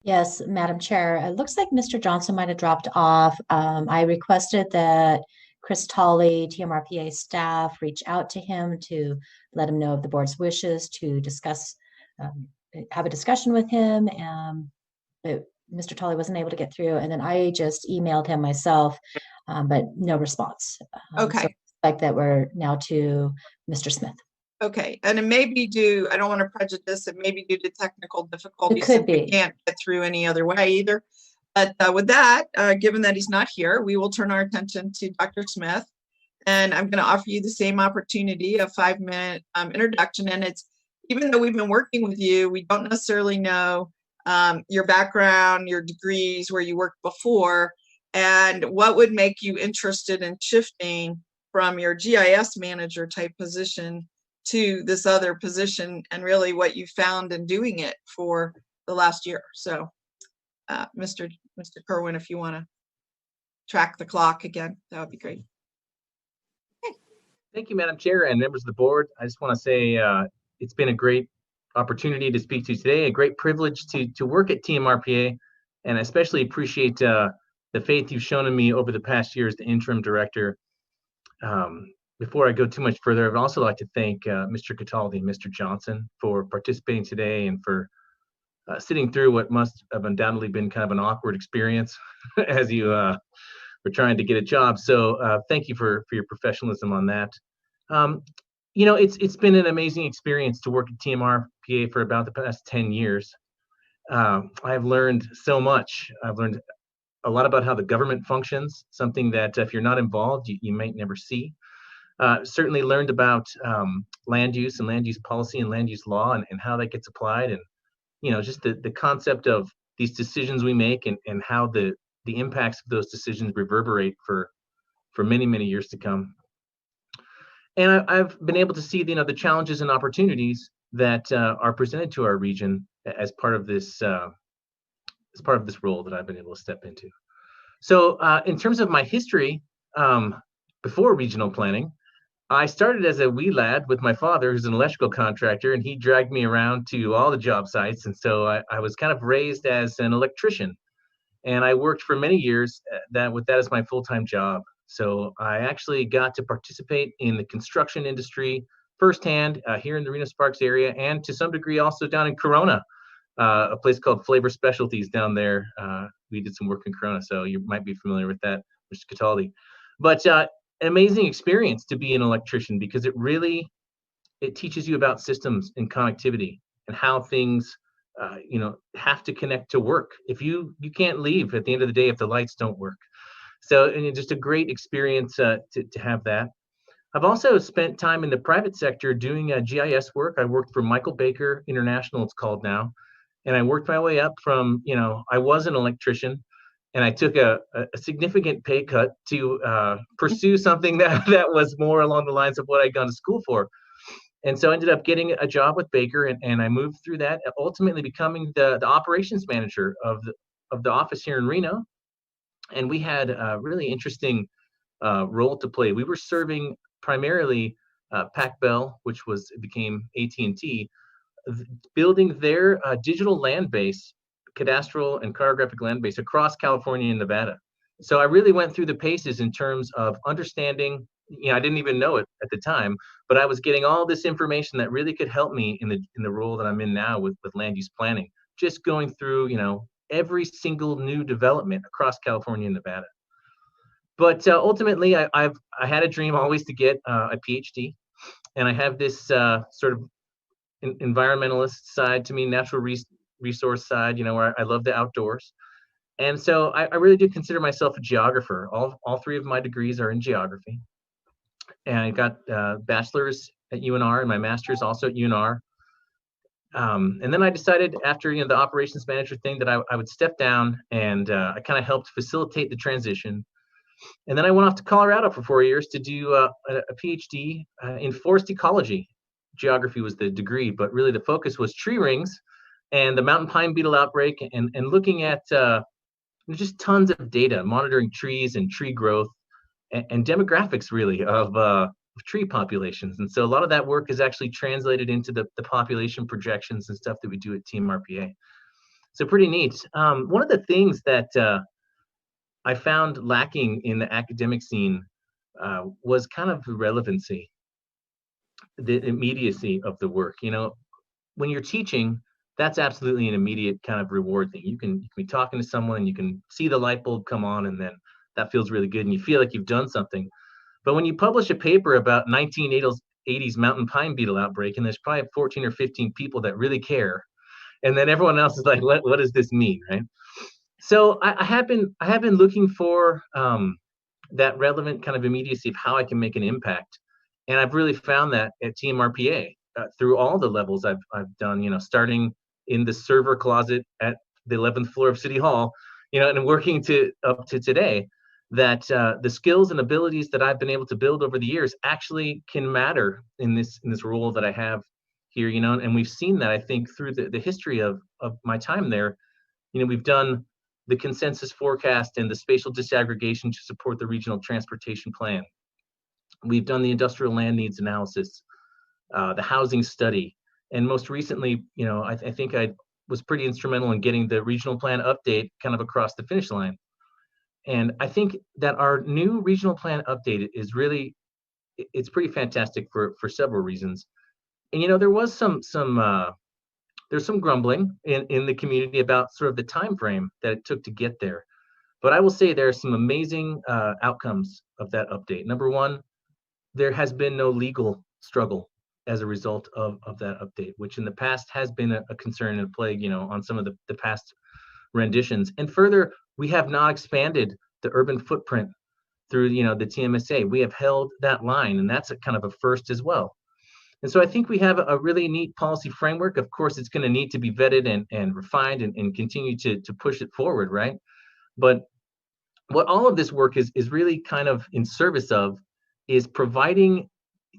Yes, Madam Chair. It looks like Mr. Johnson might have dropped off. I requested that Chris Tolley, TMRPA staff, reach out to him to let him know of the board's wishes to discuss, have a discussion with him. But Mr. Tolley wasn't able to get through, and then I just emailed him myself, but no response. Okay. So I expect that we're now to Mr. Smith. Okay, and it may be due, I don't want to prejudice, it may be due to technical difficulties. It could if we be. can't get through any other way either. But with that, given that he's not here, we will turn our attention to Dr. Smith. And I'm going to offer you the same opportunity, a 5-minute introduction. And it's, even though we've been working with you, we don't necessarily know your background, your degrees, where you worked before, and what would make you interested in shifting from your GIS manager type position to this other position, and really what you found in doing it for the last year. So Mr. Kerwin, if you want to track the clock again, that would be great. Thank you, Madam Chair and members of the board. I just want to say it's been a great opportunity to speak to you today, a great privilege to work at TMRPA, and I especially appreciate the faith you've shown in me over the past year as the interim director. Before I go too much further, I'd also like to thank Mr. Cataldi and Mr. Johnson for participating today and for sitting through what must have undoubtedly been kind of an awkward experience as you were trying to get a job. So thank you for your professionalism on that. You know, it's been an amazing experience to work at TMRPA for about the past 10 years. I've learned so much. I've learned a lot about how the government functions, something that if you're not involved, you might never see. Certainly learned about land use and land use policy and land use law and how that gets applied, and you know, just the concept of these decisions we make and how the impacts of those decisions reverberate for many, many years to come. And I've been able to see, you know, the challenges and opportunities that are presented to our region as part of this role that I've been able to step into. So in terms of my history, before regional planning, I started as a wee lad with my father, who's an electrical contractor, and he dragged me around to all the job sites. And so I was kind of raised as an electrician, and I worked for many years with that as my full-time job. So I actually got to participate in the construction industry firsthand here in the Reno-Sparks area, and to some degree also down in Corona, a place called Flavor Specialties down there. We did some work in Corona, so you might be familiar with that, Mr. Cataldi. But an amazing experience to be an electrician, because it teaches you about systems and connectivity and how things you know, have to connect to work. If you can't leave at the end of the day if the lights don't work. So, and it's just a great experience to have that. I've also spent time in the private sector doing GIS work. I worked for Michael Baker International, it's called now, and I worked my way up from, you know, I was an electrician, and I took a significant pay cut to pursue something that was more along the lines of what I'd gone to school for. And so I ended up getting a job with Baker, and I moved through that, ultimately becoming the operations manager of the office here in Reno. And we had a really interesting role to play. We were serving primarily Pac Bell, which became AT&T, building their digital land base, cadastral and cartographic land base across California and Nevada. So I really went through the paces in terms of understanding, you know, I didn't even know it at the time, but I was getting all this information that really could help me in the role that I'm in now with land use planning, just going through, you know, every single new development across California and Nevada. But ultimately, I had a dream always to get a PhD, and I have this sort of environmentalist side to me, natural resource side, you know, where I love the outdoors. And so I really do consider myself a geographer. All three of my degrees are in geography. And I got a bachelor's at UNR and my master's also at UNR. And then I decided after, you know, the operations manager thing that I would step down, and I kind of helped facilitate the transition. And then I went off to Colorado for 4 years to do a PhD in forest ecology. Geography was the degree, but really the focus was tree rings and the mountain pine beetle outbreak, and looking at just tons of data, monitoring trees and tree growth and demographics really of tree populations. And so a lot of that work is actually translated into the population projections and stuff that we do at Team RPA. So pretty neat. One of the things that I found lacking in the academic scene was kind of the relevancy, the immediacy of the work. You know, when you're teaching, that's absolutely an immediate kind of reward thing. You can be talking to someone and you can see the light bulb come on, and then that feels really good and you feel like you've done something. But when you publish a paper about 1980s mountain pine beetle outbreak, and there's probably 14 or 15 people that really care, and then everyone else is like, what does this mean, right? So I have been looking for that relevant kind of immediacy of how I can make an impact, and I've really found that at Team RPA through all the levels I've done. You know, starting in the server closet at the 11th floor of City Hall, you know, and working up to today, that the skills and abilities that I've been able to build over the years actually can matter in this role that I have here, you know. And we've seen that, I think, through the history of my time there. You know, we've done the consensus forecast and the spatial disaggregation to support the regional transportation plan. We've done the industrial land needs analysis, the housing study, and most recently, you know, I think I was pretty instrumental in getting the regional plan update kind of across the finish line. And I think that our new regional plan update is really, it's pretty fantastic for several reasons. And, you know, there was there's some grumbling in the community about sort of the time frame that it took to get there. But I will say there are some amazing outcomes of that update. Number one, there has been no legal struggle as a result of that update, which in the past has been a concern and a plague, you know, on some of the past renditions. And further, we have not expanded the urban footprint through, you know, the TMSA. We have held that line, and that's a kind of a first as well. And so I think we have a really neat policy framework. Of course, it's going to need to be vetted and refined and continue to push it forward, right? But what all of this work is really kind of in service of is providing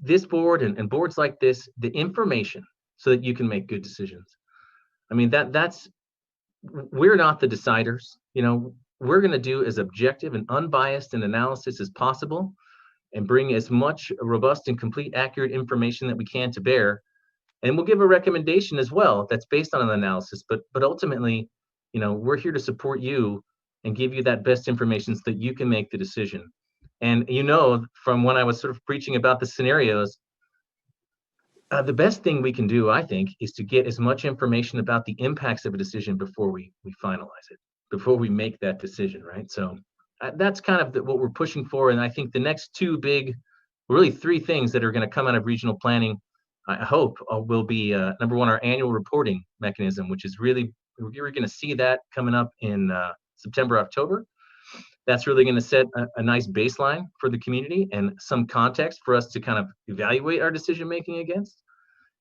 this board and boards like this the information so that you can make good decisions. I mean, that's we're not the deciders. You know, we're going to do as objective and unbiased an analysis as possible and bring as much robust and complete accurate information that we can to bear. And we'll give a recommendation as well that's based on an analysis, but ultimately, you know, we're here to support you and give you that best information so that you can make the decision. And, you know, from when I was sort of preaching about the scenarios, the best thing we can do, I think, is to get as much information about the impacts of a decision before we finalize it, before we make that decision, right? So that's kind of what we're pushing for. And I think the next two big, really three things that are going to come out of regional planning, I hope, will be number one, our annual reporting mechanism, which is really, we're going to see that coming up in September, October. That's really going to set a nice baseline for the community and some context for us to kind of evaluate our decision making against.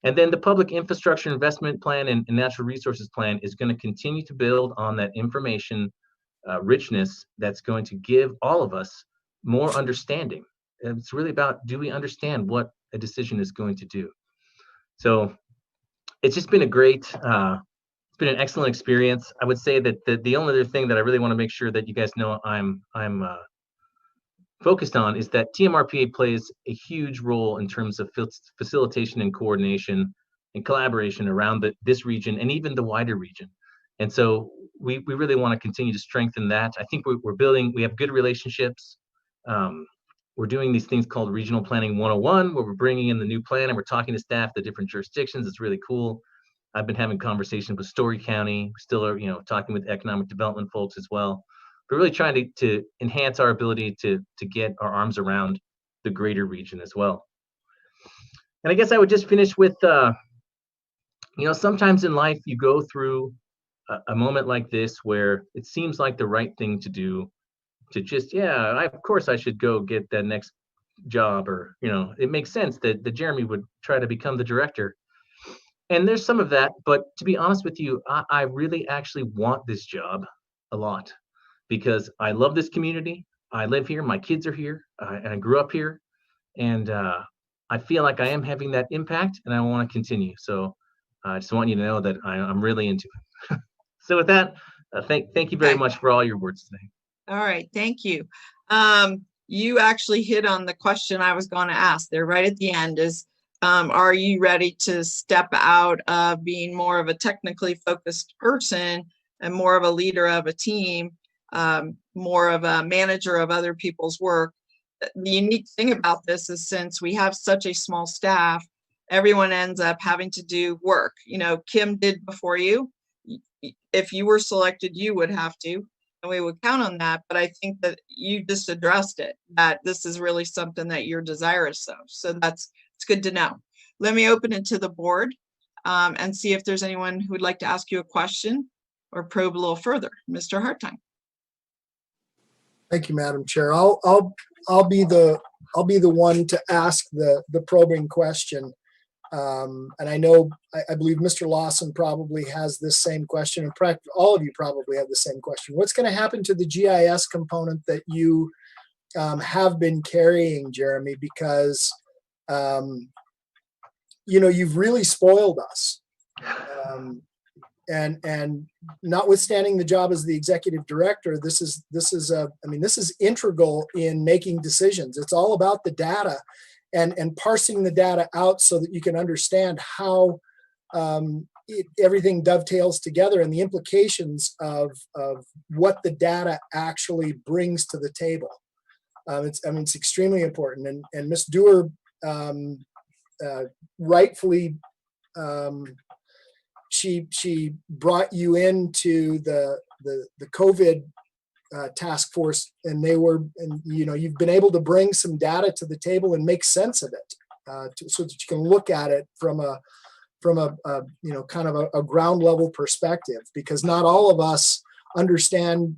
And then the public infrastructure investment plan and natural resources plan is going to continue to build on that information richness that's going to give all of us more understanding. It's really about, do we understand what a decision is going to do? So it's just been a great, it's been an excellent experience. I would say that the only other thing that I really want to make sure that you guys know I'm focused on is that TMRPA plays a huge role in terms of facilitation and coordination and collaboration around this region and even the wider region. And so we really want to continue to strengthen that. I think we're building, we have good relationships. We're doing these things called Regional Planning 101, where we're bringing in the new plan and we're talking to staff, the different jurisdictions. It's really cool. I've been having conversations with Story County. We still are, you know, talking with economic development folks as well. But really trying to enhance our ability to get our arms around the greater region as well. And I guess I would just finish with, you know, sometimes in life you go through a moment like this where it seems like the right thing to do, to just, of course I should go get that next job, or, you know, it makes sense that Jeremy would try to become the director. And there's some of that, but to be honest with you, I really actually want this job a lot because I love this community. I live here, my kids are here, and I grew up here, and I feel like I am having that impact, and I want to continue. So I just want you to know that I'm really into it. So with that, thank you very much for all your words today. All right, thank you. You actually hit on the question I was going to ask there right at the end is, are you ready to step out of being more of a technically focused person and more of a leader of a team, more of a manager of other people's work? The unique thing about this is since we have such a small staff, everyone ends up having to do work. You know, Kim did before you. If you were selected, you would have to, and we would count on that. But I think that you just addressed it, that this is really something that you're desirous of. So it's good to know. Let me open it to the board and see if there's anyone who would like to ask you a question or probe a little further. Mr. Hartung. Thank you, Madam Chair. I'll be the one to ask the probing question. And I know, I believe Mr. Lawson probably has this same question, and all of you probably have the same question. What's going to happen to the GIS component that you have been carrying, Jeremy? Because you know, you've really spoiled us. And notwithstanding the job as the executive director, this is integral in making decisions. It's all about the data and parsing the data out so that you can understand how everything dovetails together and the implications of what the data actually brings to the table. It's extremely important. And Ms. Dewar rightfully, she brought you into the COVID task force, and you've been able to bring some data to the table and make sense of it, so that you can look at it from a kind of a ground level perspective, because not all of us understand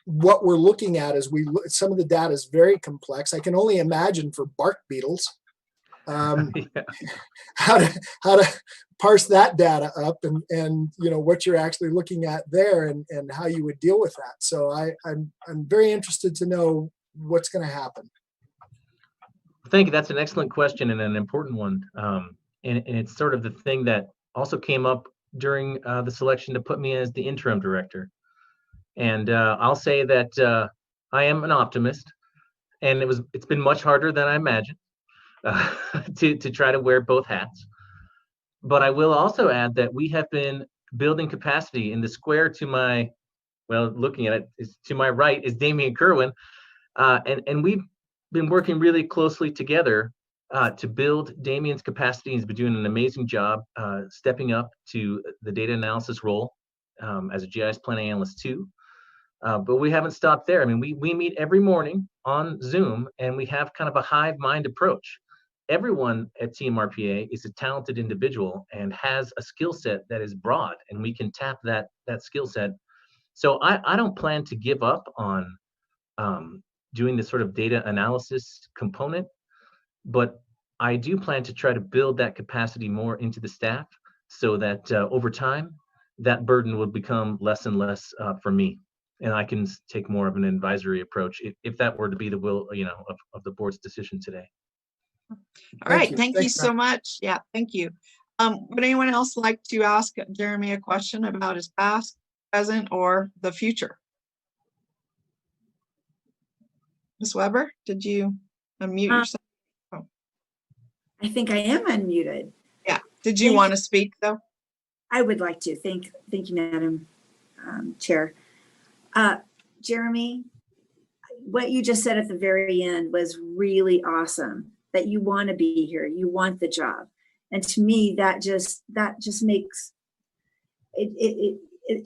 what we're looking at as we look. Some of the data is very complex. I can only imagine for bark beetles. How to parse that data up and what you're actually looking at there and how you would deal with that. So I'm very interested to know what's going to happen. Thank you. That's an excellent question and an important one. And it's sort of the thing that also came up during the selection to put me as the interim director. And I'll say that I am an optimist, and it's been much harder than I imagined. To try to wear both hats. But I will also add that we have been building capacity in the square to my, looking at it, to my right is Damian Kerwin. And we've been working really closely together to build Damian's capacity. He's been doing an amazing job stepping up to the data analysis role as a GIS planning analyst too. But we haven't stopped there. I mean, we meet every morning on Zoom, and we have kind of a hive mind approach. Everyone at TMRPA is a talented individual and has a skill set that is broad, and we can tap that skill set. So I don't plan to give up on doing this sort of data analysis component, but I do plan to try to build that capacity more into the staff so that over time, that burden will become less and less for me. And I can take more of an advisory approach if that were to be the will, of the board's decision today. All right, thank you so much. Yeah, thank you. Would anyone else like to ask Jeremy a question about his past, present, or the future? Ms. Weber, did you unmute yourself? Oh. I think I am unmuted. Yeah. Did you want to speak though? I would like to. Thank you, Madam Chair. Jeremy, what you just said at the very end was really awesome. That you want to be here, you want the job, and to me that just makes it.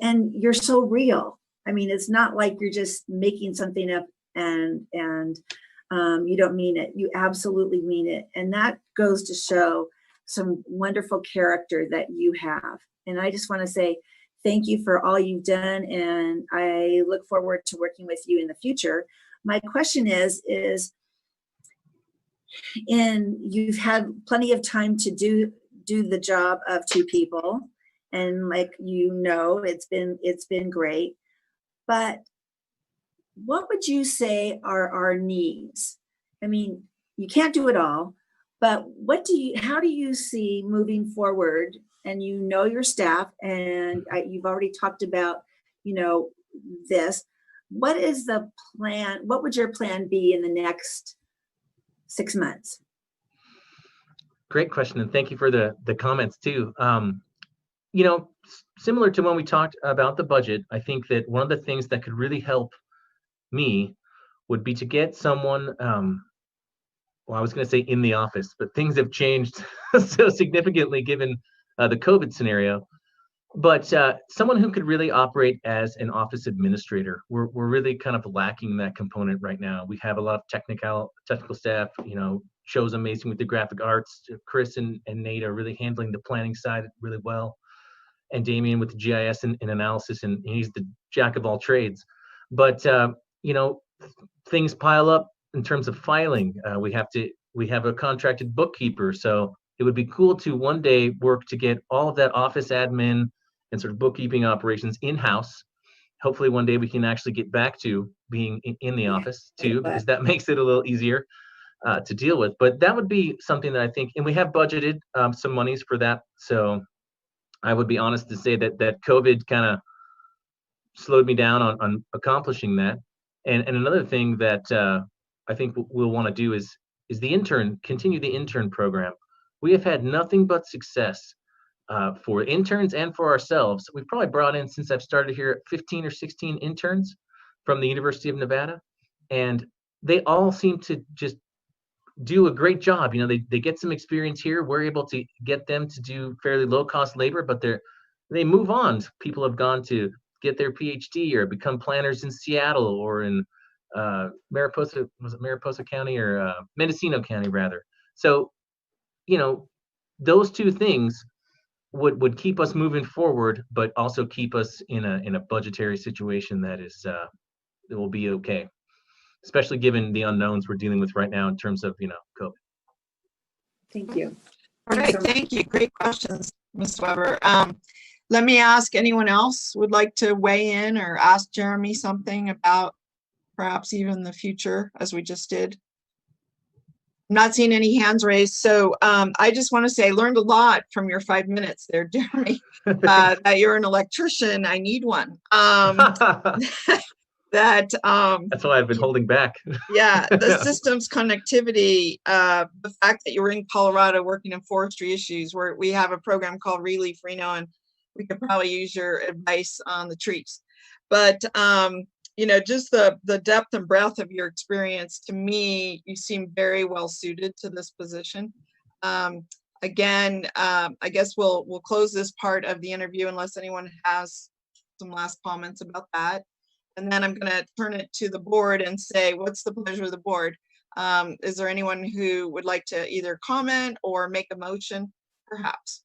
And you're so real. I mean, it's not like you're just making something up and you don't mean it. You absolutely mean it, and that goes to show some wonderful character that you have. And I just want to say thank you for all you've done, and I look forward to working with you in the future. My question is and you've had plenty of time to do the job of two people, and it's been great, but what would you say are our needs? I mean, you can't do it all, but how do you see moving forward? And you know your staff, and you've already talked about, this. What is the plan? What would your plan be in the next 6 months? Great question, and thank you for the comments too. Similar to when we talked about the budget, I think that one of the things that could really help me would be to get someone, I was going to say in the office, but things have changed so significantly given the COVID scenario. But someone who could really operate as an office administrator. We're really kind of lacking that component right now. We have a lot of technical staff, Cho's amazing with the graphic arts. Chris and Nate are really handling the planning side really well. And Damien with the GIS and analysis, and he's the jack of all trades. But, things pile up in terms of filing. We have a contracted bookkeeper. So it would be cool to one day work to get all of that office admin and sort of bookkeeping operations in-house. Hopefully one day we can actually get back to being in the office too, because that makes it a little easier to deal with. But that would be something that I think, and we have budgeted some monies for that. So I would be honest to say that COVID kind of slowed me down on accomplishing that. And another thing that I think we'll want to do is continue the intern program. We have had nothing but success for interns and for ourselves. We've probably brought in, since I've started here, 15 or 16 interns from the University of Nevada, and they all seem to just do a great job. They get some experience here. We're able to get them to do fairly low cost labor, but they move on. People have gone to get their PhD or become planners in Seattle or in Mariposa County or Mendocino County rather. So, those two things would keep us moving forward, but also keep us in a budgetary situation that will be okay, especially given the unknowns we're dealing with right now in terms of COVID. Thank you. All right, thank you. Great questions, Ms. Weber. Let me ask, anyone else would like to weigh in or ask Jeremy something about perhaps even the future, as we just did? I'm not seeing any hands raised. So I just want to say I learned a lot from your 5 minutes there, Jeremy, that you're an electrician. I need one. That's why I've been holding back. Yeah, the systems connectivity, the fact that you were in Colorado working in forestry issues, where we have a program called Relief Reno, and we could probably use your advice on the trees. But just the depth and breadth of your experience, to me, you seem very well suited to this position. Again, I guess we'll close this part of the interview unless anyone has some last comments about that. And then I'm going to turn it to the board and say, what's the pleasure of the board? Is there anyone who would like to either comment or make a motion, perhaps?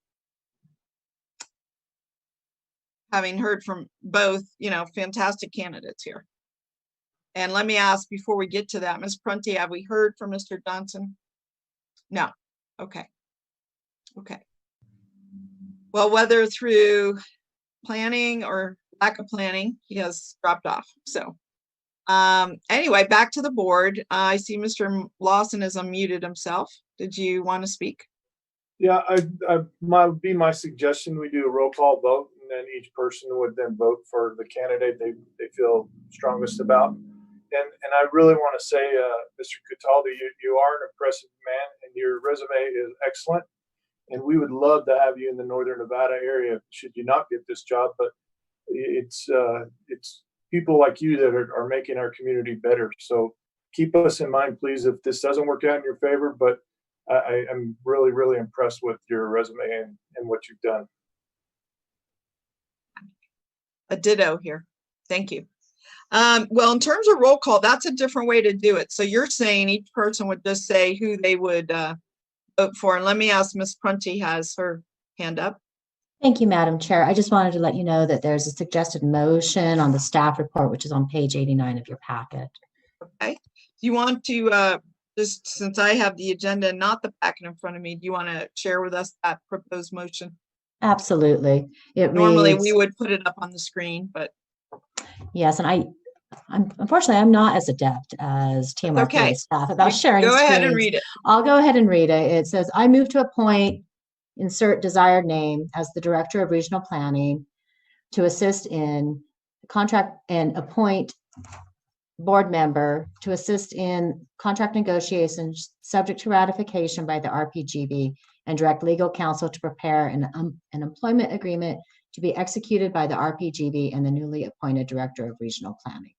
Having heard from both, fantastic candidates here. And let me ask before we get to that, Ms. Prunty, have we heard from Mr. Johnson? No. Okay. Okay. Well, whether through planning or lack of planning, he has dropped off. So anyway, back to the board. I see Mr. Lawson has unmuted himself. Did you want to speak? Yeah, might be my suggestion. We do a roll call vote, and then each person would then vote for the candidate they feel strongest about. And I really want to say, Mr. Cataldi, you are an impressive man, and your resume is excellent. And we would love to have you in the Northern Nevada area should you not get this job. But it's people like you that are making our community better. So keep us in mind, please, if this doesn't work out in your favor. But I am really, really impressed with your resume and what you've done. A ditto here. Thank you. Well, in terms of roll call, that's a different way to do it. So you're saying each person would just say who they would vote for. And let me ask, Ms. Prunty has her hand up. Thank you, Madam Chair. I just wanted to let you know that there's a suggested motion on the staff report, which is on page 89 of your packet. Okay. Do you want to, just since I have the agenda and not the packet in front of me, do you want to share with us that proposed motion? Absolutely. It Normally reads, we would put it up on the screen, but. Yes, and Unfortunately, I'm not as adept as TMRPA Okay. staff about sharing Go ahead and screens. read it. I'll go ahead and read it. It says, I move to appoint, insert desired name as the Director of Regional Planning to assist in contract and appoint board member to assist in contract negotiations subject to ratification by the RPGB and direct legal counsel to prepare an employment agreement to be executed by the RPGB and the newly appointed Director of Regional Planning.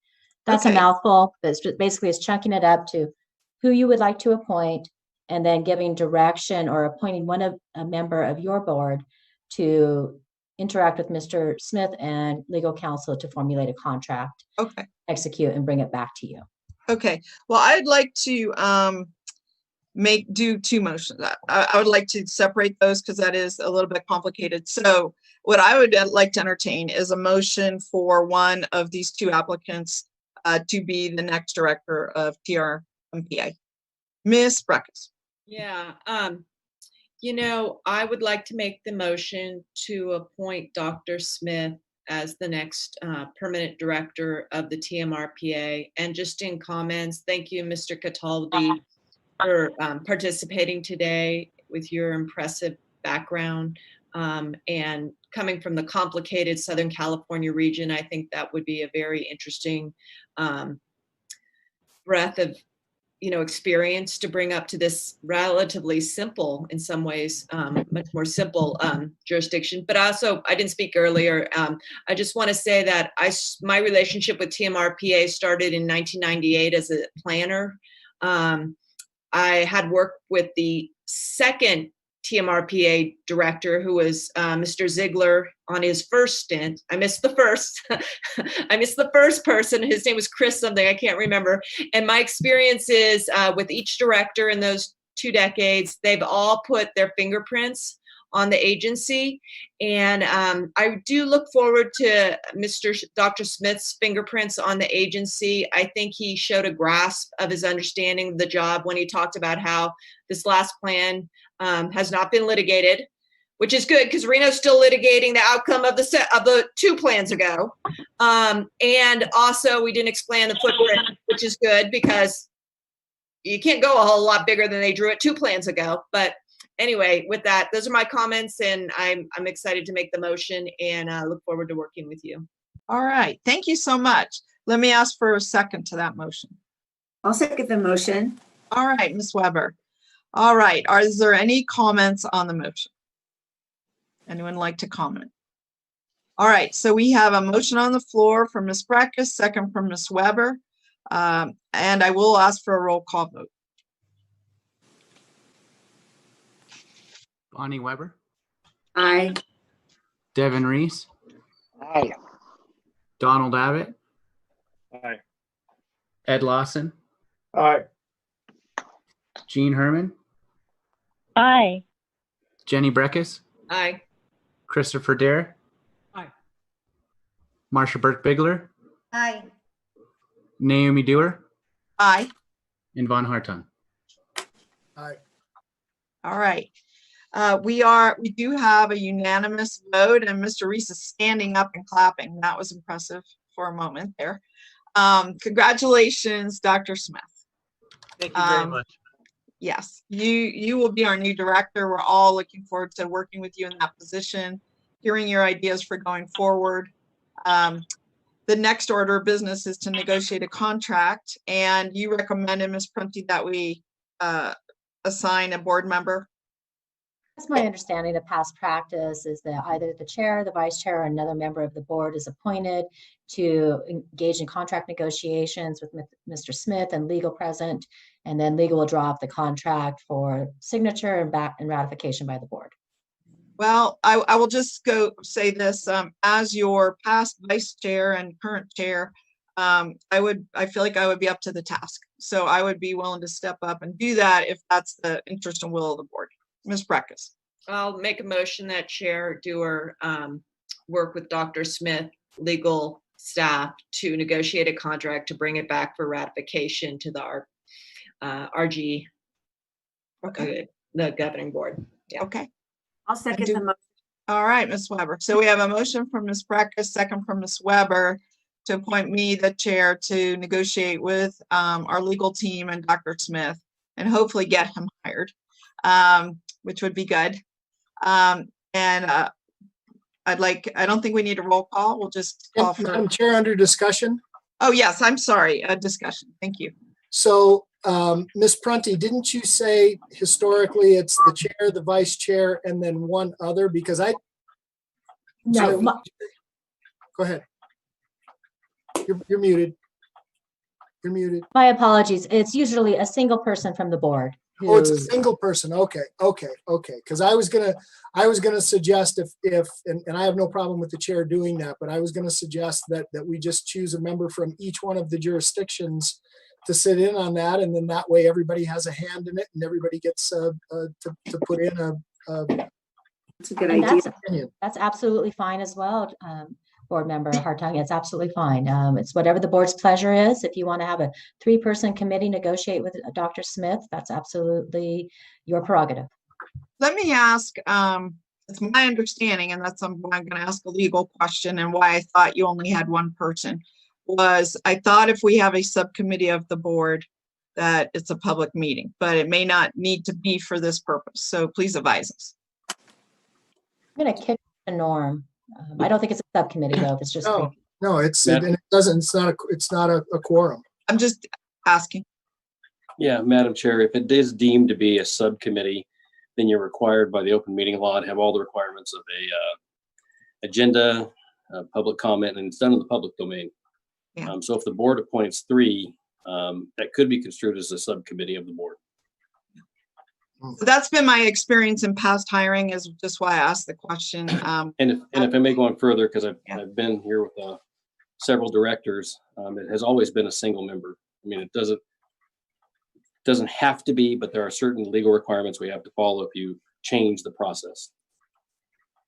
That's a mouthful, but basically it's chunking it up to who you would like to appoint and then giving direction or appointing a member of your board to interact with Mr. Smith and legal counsel to formulate a contract, execute, and bring it back to you. Okay. Well, I'd like to do two motions. I would like to separate those because that is a little bit complicated. So what I would like to entertain is a motion for one of these two applicants to be the next director of TRMPA. Ms. Breckus. Yeah, I would like to make the motion to appoint Dr. Smith as the next permanent director of the TMRPA. And just in comments, thank you, Mr. Cataldi, for participating today with your impressive background. And coming from the complicated Southern California region, I think that would be a very interesting breadth of experience to bring up to this relatively simple, in some ways, much more simple jurisdiction. But also, I didn't speak earlier. I just want to say that my relationship with TMRPA started in 1998 as a planner. I had worked with the second TMRPA director, who was Mr. Ziegler, on his first stint. I missed the first. I missed the first person. His name was Chris something. I can't remember. And my experiences with each director in those 2 decades, they've all put their fingerprints on the agency. And I do look forward to Dr. Smith's fingerprints on the agency. I think he showed a grasp of his understanding of the job when he talked about how this last plan has not been litigated, which is good because Reno's still litigating the outcome of the 2 plans ago. And also we didn't expand the footprint, which is good because you can't go a whole lot bigger than they drew it 2 plans ago. But anyway, with that, those are my comments, and I'm excited to make the motion and look forward to working with you. All right. Thank you so much. Let me ask for a second to that motion. I'll second the motion. All right, Ms. Weber. All right. Is there any comments on the motion? Anyone like to comment? All right. So we have a motion on the floor from Ms. Breckus, second from Ms. Weber. And I will ask for a roll call vote. Bonnie Weber. Aye. Devin Reese. Aye. Donald Abbott. Aye. Ed Lawson. Aye. Jean Herman. Aye. Jenny Breckus. Aye. Christopher Dare. Aye. Marsha Burke-Bigler. Aye. Naomi Dewar. Aye. And Von Hartung. Aye. All right. We do have a unanimous vote, and Mr. Reese is standing up and clapping. That was impressive for a moment there. Congratulations, Dr. Smith. Thank you very much. Yes, you will be our new director. We're all looking forward to working with you in that position, hearing your ideas for going forward. The next order of business is to negotiate a contract, and you recommended, Ms. Prunty, that we assign a board member. That's my understanding of past practice is that either the chair, the vice chair, or another member of the board is appointed to engage in contract negotiations with Mr. Smith and legal present, and then legal will draw up the contract for signature and ratification by the board. Well, I will just go say this, as your past vice chair and current chair, I feel like I would be up to the task. So I would be willing to step up and do that if that's the interest and will of the board. Ms. Breckus. I'll make a motion that Chair Dewar work with Dr. Smith, legal staff, to negotiate a contract to bring it back for ratification to the RG, the governing board. Yeah. Okay. I'll second the motion. All right, Ms. Weber. So we have a motion from Ms. Breckus, second from Ms. Weber to appoint me the chair to negotiate with our legal team and Dr. Smith and hopefully get him hired, which would be good. I don't think we need a roll call. We'll just call for. Madam Chair, under discussion. Oh, yes, I'm sorry. A discussion. Thank you. So, Ms. Prunty, didn't you say historically it's the chair, the vice chair, and then one other? Because No, go ahead. You're muted. You're muted. my apologies. It's usually a single person from the board. Oh, it's a who- single person. Okay. Because I was gonna suggest and I have no problem with the chair doing that, but I was gonna suggest that we just choose a member from each one of the jurisdictions to sit in on that, and then that way everybody has a hand in it, and everybody gets to put in a. That's a good And idea. that's absolutely fine as well, Board Member Hartung. It's absolutely fine. It's whatever the board's pleasure is. If you want to have a 3-person committee negotiate with Dr. Smith, that's absolutely your prerogative. Let me ask, it's my understanding, and that's why I'm going to ask a legal question and why I thought you only had one person, was I thought if we have a subcommittee of the board that it's a public meeting, but it may not need to be for this purpose. So please advise us. I'm going to kick the norm. I don't think it's a subcommittee though. If it's just No, it's Madam- and it doesn't. It's not a quorum. I'm just asking. Yeah, Madam Chair, if it is deemed to be a subcommittee, then you're required by the open meeting law to have all the requirements of a agenda, public comment, and it's done in the public domain. Yeah. So if the board appoints 3, that could be construed as a subcommittee of the board. So that's been my experience in past hiring, is just why I asked the question. And if I may go on further, because I've been here with several directors, it has always been a single member. I mean, it doesn't have to be, but there are certain legal requirements we have to follow if you change the process.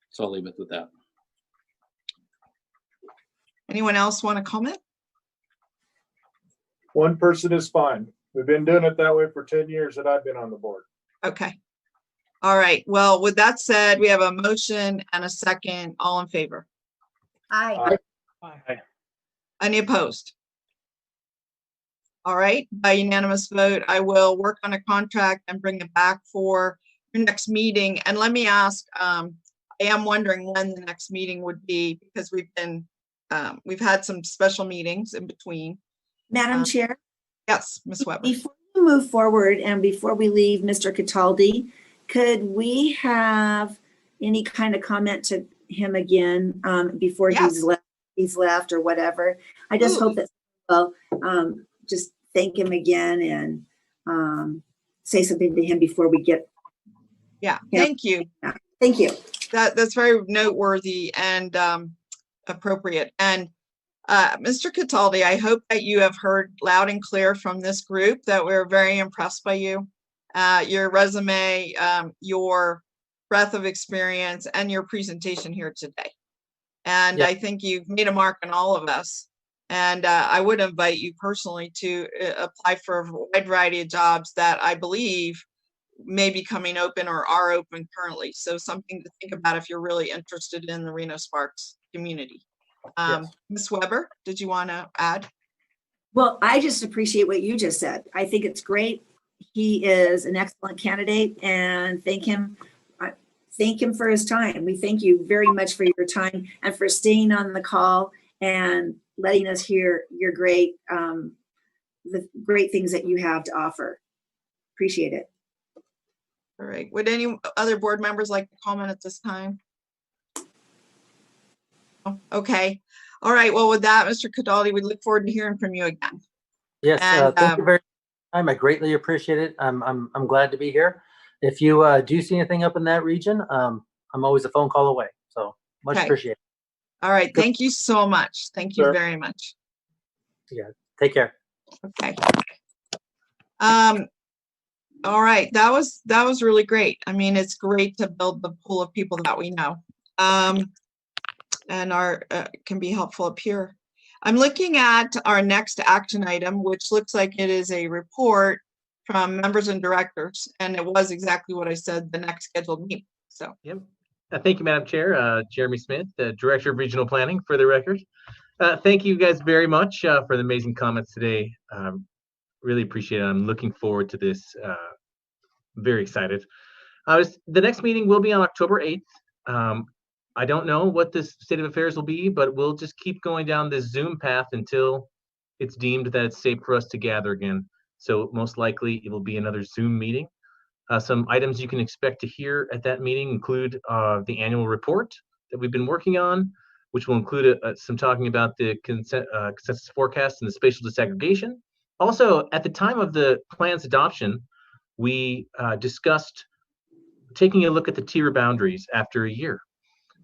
So I'll leave it with that. Anyone else want to comment? One person is fine. We've been doing it that way for 10 years that I've been on the board. Okay. All right. Well, with that said, we have a motion and a second. All in favor? Aye. Any opposed? All right. By unanimous vote, I will work on a contract and bring it back for your next meeting. And let me ask, I am wondering when the next meeting would be, because we've had some special meetings in between. Madam Chair? Yes, Ms. Weber. Before we move forward and before we leave Mr. Cataldi, could we have any kind of comment to him again before he's left or whatever? I just hope that we'll just thank him again and say something to him before we get. Yeah, thank you. Thank you. That's very noteworthy and appropriate. And Mr. Cataldi, I hope that you have heard loud and clear from this group that we're very impressed by you, your resume, your breadth of experience, and your presentation here today. And I think you've made a mark on all of us. And I would invite you personally to apply for a wide variety of jobs that I believe may be coming open or are open currently. So something to think about if you're really interested in the Reno Sparks community. Ms. Weber, did you want to add? Well, I just appreciate what you just said. I think it's great. He is an excellent candidate, and thank him for his time. We thank you very much for your time and for staying on the call and letting us hear your the great things that you have to offer. Appreciate it. All right. Would any other board members like to comment at this time? Oh, okay. All right. Well, with that, Mr. Cataldi, we look forward to hearing from you again. Yes, And, thank you very much. I greatly appreciate it. I'm glad to be here. If you do see anything up in that region, I'm always a phone call away. So much Okay. appreciated. All right. Thank you so much. Thank you Sure. very much. Yeah. Take care. Okay. All right. That was really great. I mean, it's great to build the pool of people that we know. And can be helpful up here. I'm looking at our next action item, which looks like it is a report from members and directors. And it was exactly what I said, the next scheduled meeting. So. Yep. Thank you, Madam Chair. Jeremy Smith, the Director of Regional Planning, for the record. Thank you guys very much for the amazing comments today. Really appreciate it. I'm looking forward to this. Very excited. The next meeting will be on October 8th. I don't know what the state of affairs will be, but we'll just keep going down this Zoom path until it's deemed that it's safe for us to gather again. So most likely it will be another Zoom meeting. Some items you can expect to hear at that meeting include the annual report that we've been working on, which will include some talking about the consensus forecast and the spatial disaggregation. Also, at the time of the plan's adoption, we discussed taking a look at the tier boundaries after a year.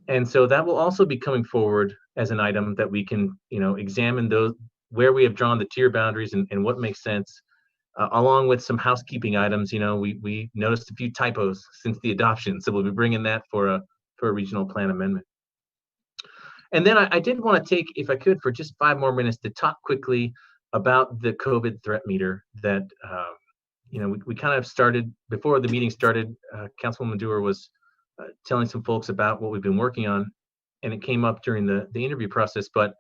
And so that will also be coming forward as an item that we can, examine those, where we have drawn the tier boundaries and what makes sense, along with some housekeeping items. We noticed a few typos since the adoption, so we'll be bringing that for a regional plan amendment. And then I did want to take, if I could, for just 5 more minutes to talk quickly about the COVID threat meter that, we kind of started, before the meeting started, Councilwoman Dewar was telling some folks about what we've been working on, and it came up during the interview process. But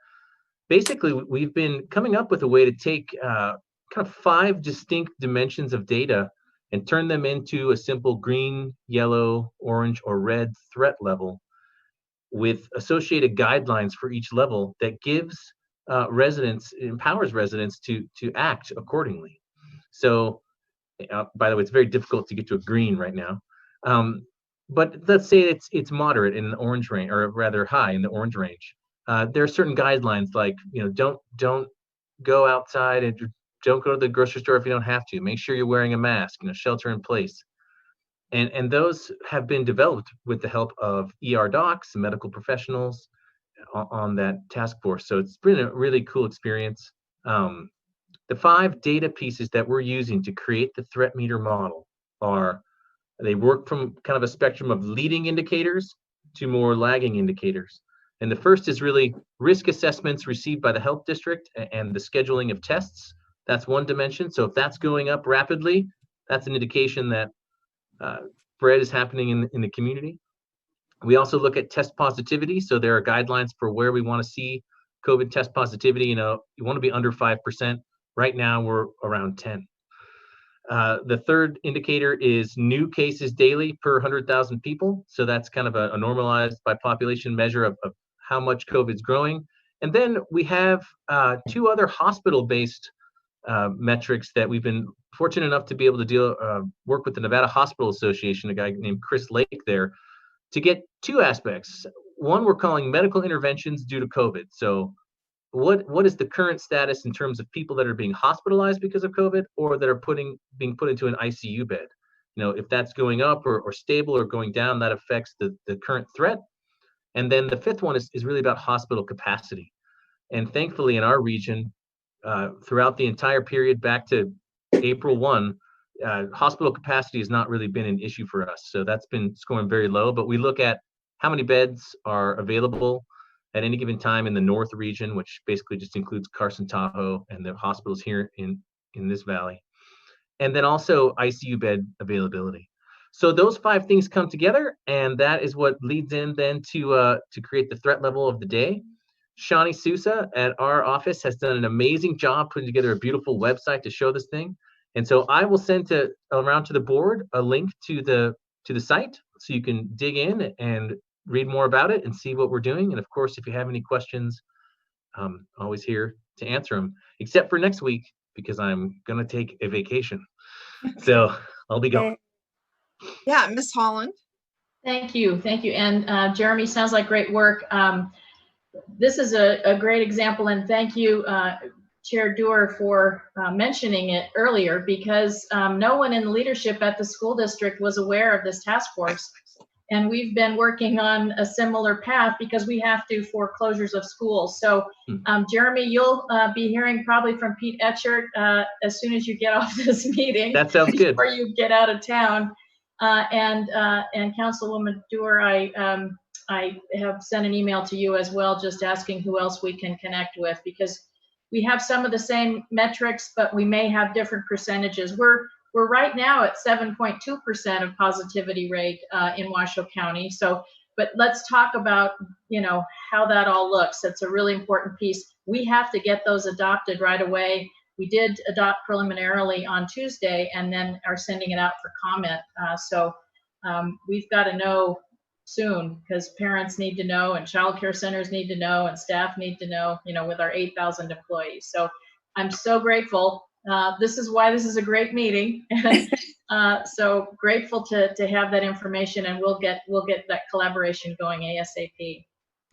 basically, we've been coming up with a way to take kind of 5 distinct dimensions of data and turn them into a simple green, yellow, orange, or red threat level with associated guidelines for each level that gives empowers residents to act accordingly. So, by the way, it's very difficult to get to a green right now. But let's say it's moderate in the orange range, or rather high in the orange range. There are certain guidelines like, don't go outside and don't go to the grocery store if you don't have to. Make sure you're wearing a mask, shelter in place. And those have been developed with the help of ER docs and medical professionals on that task force. So it's been a really cool experience. The 5 data pieces that we're using to create the threat meter model they work from kind of a spectrum of leading indicators to more lagging indicators. And the first is really risk assessments received by the health district and the scheduling of tests. That's one dimension. So if that's going up rapidly, that's an indication that spread is happening in the community. We also look at test positivity. So there are guidelines for where we want to see COVID test positivity. You want to be under 5%. Right now, we're around 10. The third indicator is new cases daily per 100,000 people. So that's kind of a normalized by population measure of how much COVID is growing. And then we have 2 other hospital-based metrics that we've been fortunate enough to be able to work with the Nevada Hospital Association, a guy named Chris Lake there, to get 2 aspects. One we're calling medical interventions due to COVID. So what is the current status in terms of people that are being hospitalized because of COVID or that are being put into an ICU bed? If that's going up or stable or going down, that affects the current threat. And then the 5th one is really about hospital capacity. And thankfully in our region, throughout the entire period back to April 1, hospital capacity has not really been an issue for us. So that's been scoring very low, but we look at how many beds are available at any given time in the north region, which basically just includes Carson, Tahoe, and the hospitals here in this valley. And then also ICU bed availability. So those 5 things come together, and that is what leads in then to create the threat level of the day. Shawnee Sousa at our office has done an amazing job putting together a beautiful website to show this thing. And so I will send around to the board a link to the site so you can dig in and read more about it and see what we're doing. And of course, if you have any questions, I'm always here to answer them, except for next week, because I'm going to take a vacation. So I'll be gone. Yeah, Ms. Holland. Thank you. And Jeremy, sounds like great work. This is a great example, and thank you, Chair Dewar, for mentioning it earlier, because no one in the leadership at the school district was aware of this task force. And we've been working on a similar path because we have to for closures of schools. So Jeremy, you'll be hearing probably from Pete Etchert as soon as you get off this meeting. That sounds good. Before you get out of town. And Councilwoman Dewar, I have sent an email to you as well, just asking who else we can connect with, because we have some of the same metrics, but we may have different percentages. We're right now at 7.2% of positivity rate in Washoe County. So but let's talk about, how that all looks. That's a really important piece. We have to get those adopted right away. We did adopt preliminarily on Tuesday and then are sending it out for comment. So we've got to know soon, because parents need to know and childcare centers need to know and staff need to know, with our 8,000 employees. So I'm so grateful. This is why this is a great meeting. So grateful to have that information, and we'll get that collaboration going ASAP.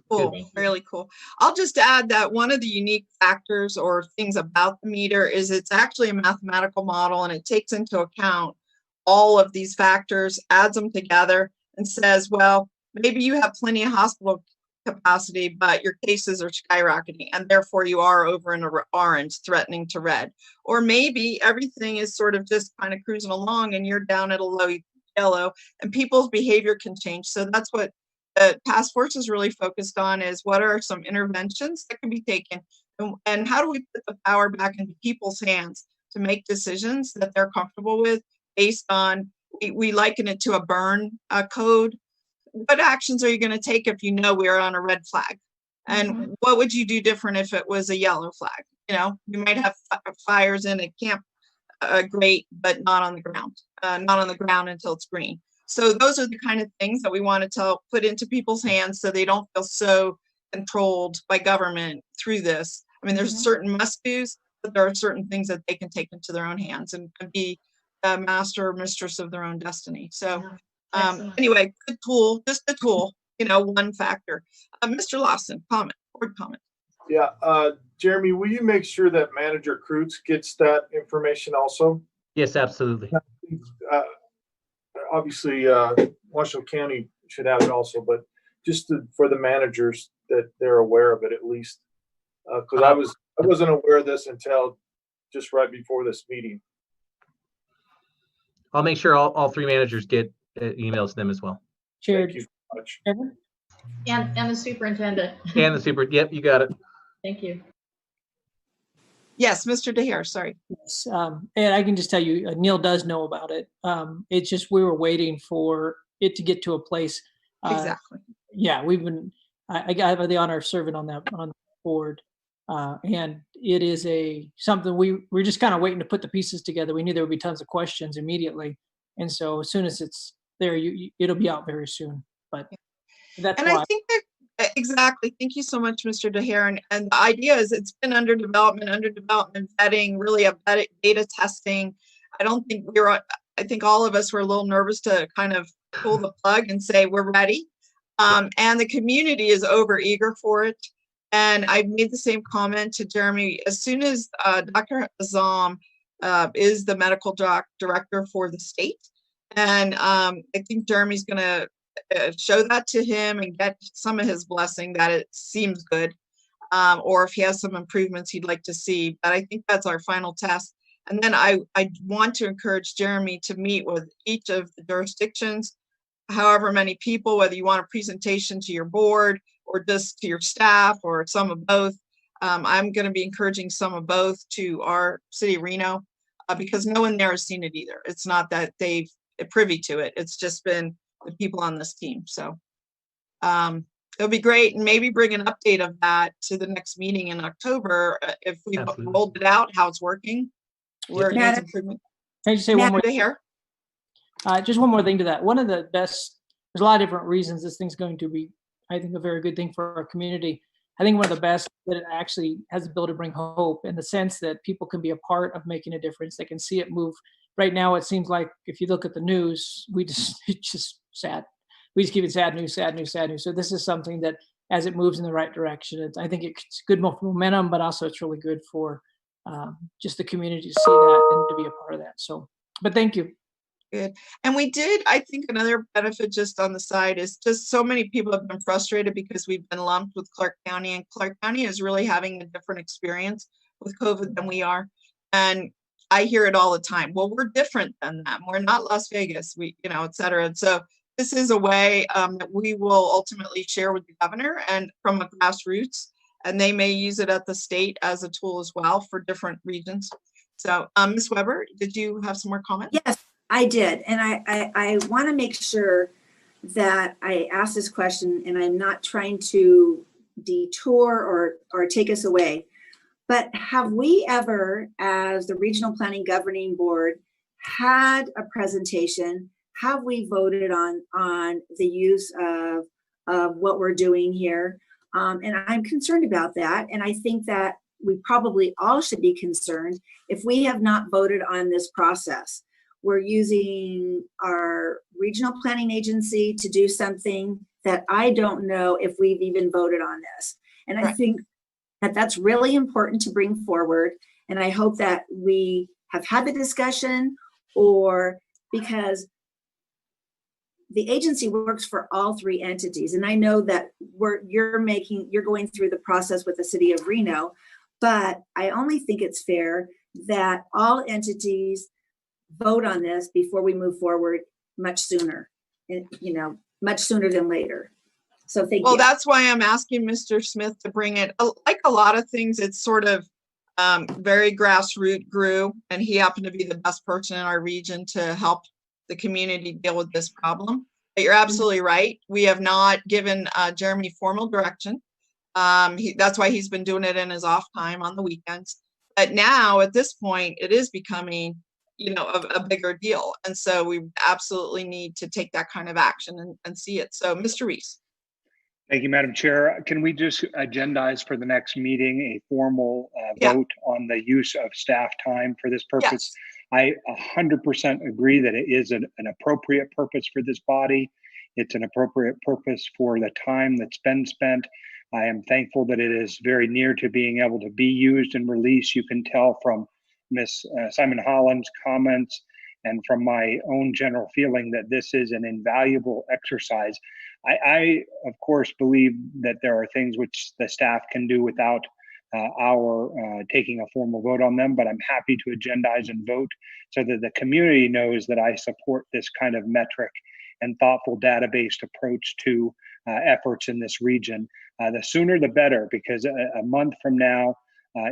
Cool, really cool. I'll just add that one of the unique factors or things about the meter is it's actually a mathematical model, and it takes into account all of these factors, adds them together, and says, well, maybe you have plenty of hospital capacity, but your cases are skyrocketing, and therefore you are over in orange, threatening to red. Or maybe everything is sort of just kind of cruising along, and you're down at a low yellow, and people's behavior can change. So that's what the task force is really focused on, is what are some interventions that can be taken, and how do we put the power back into people's hands to make decisions that they're comfortable with based on, we liken it to a burn code. What actions are you going to take if you know we're on a red flag? And what would you do different if it was a yellow flag? You might have fires in a camp grate, but not on the ground, until it's green. So those are the kind of things that we want to put into people's hands so they don't feel so controlled by government through this. I mean, there's certain must-dos, but there are certain things that they can take into their own hands and be a master or mistress of their own destiny. So anyway, good tool, just a tool, one factor. Mr. Lawson, board comment. Yeah, Jeremy, will you make sure that Manager Kreutz gets that information also? Yes, absolutely. Obviously, Washoe County should have it also, but just for the managers that they're aware of it at least. Because I wasn't aware of this until just right before this meeting. I'll make sure all three managers get emails to them as well. Chair, thank you so much. And the superintendent. And the super. Yep, you got it. Thank you. Yes, Mr. DeHare, sorry. Yes, and I can just tell you, Neil does know about it. It's just we were waiting for it to get to a place. Exactly. Yeah, I have the honor of serving on the board, and it is something we're just kind of waiting to put the pieces together. We knew there would be tons of questions immediately, and so as soon as it's there, it'll be out very soon. But that's why. I think that exactly. Thank you so much, Mr. DeHare. And the idea is it's been under development vetting, really a beta testing. I think all of us were a little nervous to kind of pull the plug and say we're ready. And the community is over eager for it. And I made the same comment to Jeremy. As soon as Dr. Azam is the medical director for the state, and I think Jeremy's going to show that to him and get some of his blessing that it seems good, or if he has some improvements he'd like to see. But I think that's our final test. And then I want to encourage Jeremy to meet with each of the jurisdictions, however many people, whether you want a presentation to your board or just to your staff or some of both. I'm going to be encouraging some of both to our city of Reno, because no one there has seen it either. It's not that they've privy to it. It's just been the people on this team. So it'll be great, and maybe bring an update of that to the next meeting in October if we rolled it out, how it's working, where it needs improvement. Can I just say one more? Here. Just one more thing to that. One of the best, there's a lot of different reasons this thing's going to be, I think, a very good thing for our community. I think one of the best that it actually has the ability to bring hope in the sense that people can be a part of making a difference. They can see it move. Right now, it seems like if you look at the news, it's just sad. We just keep it sad news, sad news, sad news. So this is something that, as it moves in the right direction, I think it's good momentum, but also it's really good for just the community to see that and to be a part of that. So, but thank you. Good. And we did, I think another benefit just on the side is just so many people have been frustrated because we've been lumped with Clark County, and Clark County is really having a different experience with COVID than we are. And I hear it all the time. Well, we're different than them. We're not Las Vegas, et cetera. And so this is a way that we will ultimately share with the governor and from a grassroots, and they may use it at the state as a tool as well for different regions. So Ms. Weber, did you have some more comments? Yes, I did. And I want to make sure that I ask this question, and I'm not trying to detour or take us away, but have we ever, as the Regional Planning Governing Board, had a presentation? Have we voted on the use of what we're doing here? And I'm concerned about that. And I think that we probably all should be concerned if we have not voted on this process. We're using our regional planning agency to do something that I don't know if we've even voted on this. And I think that that's really important to bring forward. And I hope that we have had the discussion, or because the agency works for all three entities. And I know that you're going through the process with the city of Reno, but I only think it's fair that all entities vote on this before we move forward much sooner, and much sooner than later. So thank you. Well, that's why I'm asking Mr. Smith to bring it. Like a lot of things, it's sort of very grassroots grew, and he happened to be the best person in our region to help the community deal with this problem. But you're absolutely right. We have not given Jeremy formal direction. That's why he's been doing it in his off time on the weekends. But now at this point, it is becoming, a bigger deal. And so we absolutely need to take that kind of action and see it. So Mr. Reese. Thank you, Madam Chair. Can we just agendize for the next meeting a formal vote on the use of staff time for this purpose? Yes. I 100% agree that it is an appropriate purpose for this body. It's an appropriate purpose for the time that's been spent. I am thankful that it is very near to being able to be used and released. You can tell from Ms. Simon Holland's comments and from my own general feeling that this is an invaluable exercise. I of course, believe that there are things which the staff can do without our taking a formal vote on them, but I'm happy to agendize and vote so that the community knows that I support this kind of metric and thoughtful data-based approach to efforts in this region. The sooner the better, because a month from now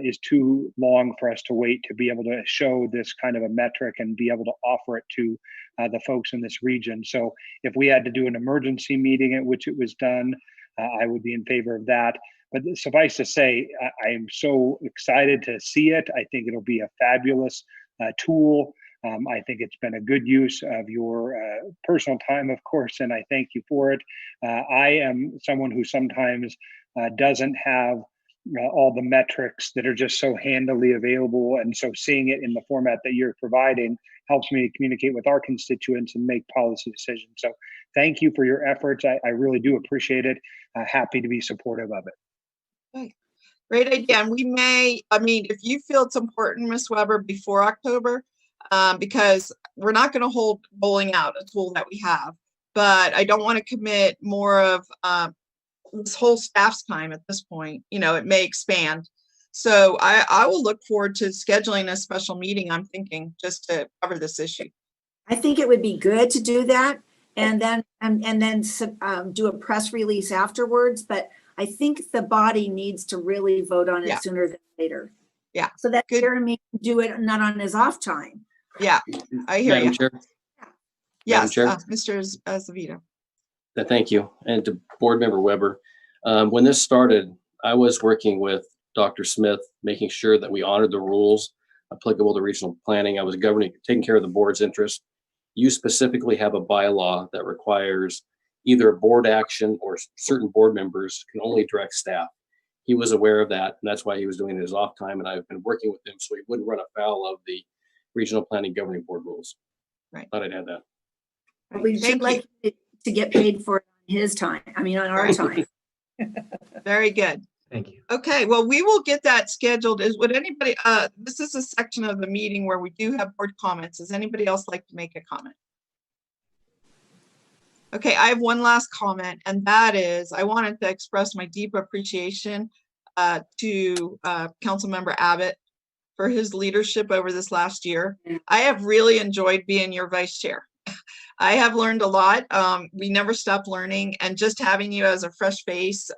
is too long for us to wait to be able to show this kind of a metric and be able to offer it to the folks in this region. So if we had to do an emergency meeting at which it was done, I would be in favor of that. But suffice to say, I am so excited to see it. I think it'll be a fabulous tool. I think it's been a good use of your personal time, of course, and I thank you for it. I am someone who sometimes doesn't have all the metrics that are just so handily available. And so seeing it in the format that you're providing helps me to communicate with our constituents and make policy decisions. So thank you for your efforts. I really do appreciate it. Happy to be supportive of it. Okay. Great idea. And we may, if you feel it's important, Ms. Weber, before October, because we're not going to hold bowling out, a tool that we have, but I don't want to commit more of this whole staff's time at this point. It may expand. So I will look forward to scheduling a special meeting, I'm thinking, just to cover this issue. I think it would be good to do that and then do a press release afterwards. But I think the body needs to really vote on it sooner than later. Yeah. So that Jeremy can do it not on his off time. Yeah, I hear Madam you. Chair. Yes, Madam Mr. Zavita. Thank you. And to Board Member Weber, when this started, I was working with Dr. Smith, making sure that we honored the rules applicable to regional planning. I was taking care of the board's interest. You specifically have a bylaw that requires either a board action or certain board members can only direct staff. He was aware of that, and that's why he was doing it his off time, and I've been working with him so he wouldn't run afoul of the Regional Planning Governing Board rules. Right. Thought I'd add that. We should like to get paid for it on his time. On our time. Very good. Thank you. Okay, well, we will get that scheduled. Would anybody, this is a section of the meeting where we do have board comments. Does anybody else like to make a comment? Okay, I have one last comment, and that is I wanted to express my deep appreciation to Councilmember Abbott for his leadership over this last year. I have really enjoyed being your vice chair. I have learned a lot. We never stop learning, and just having you as a fresh face,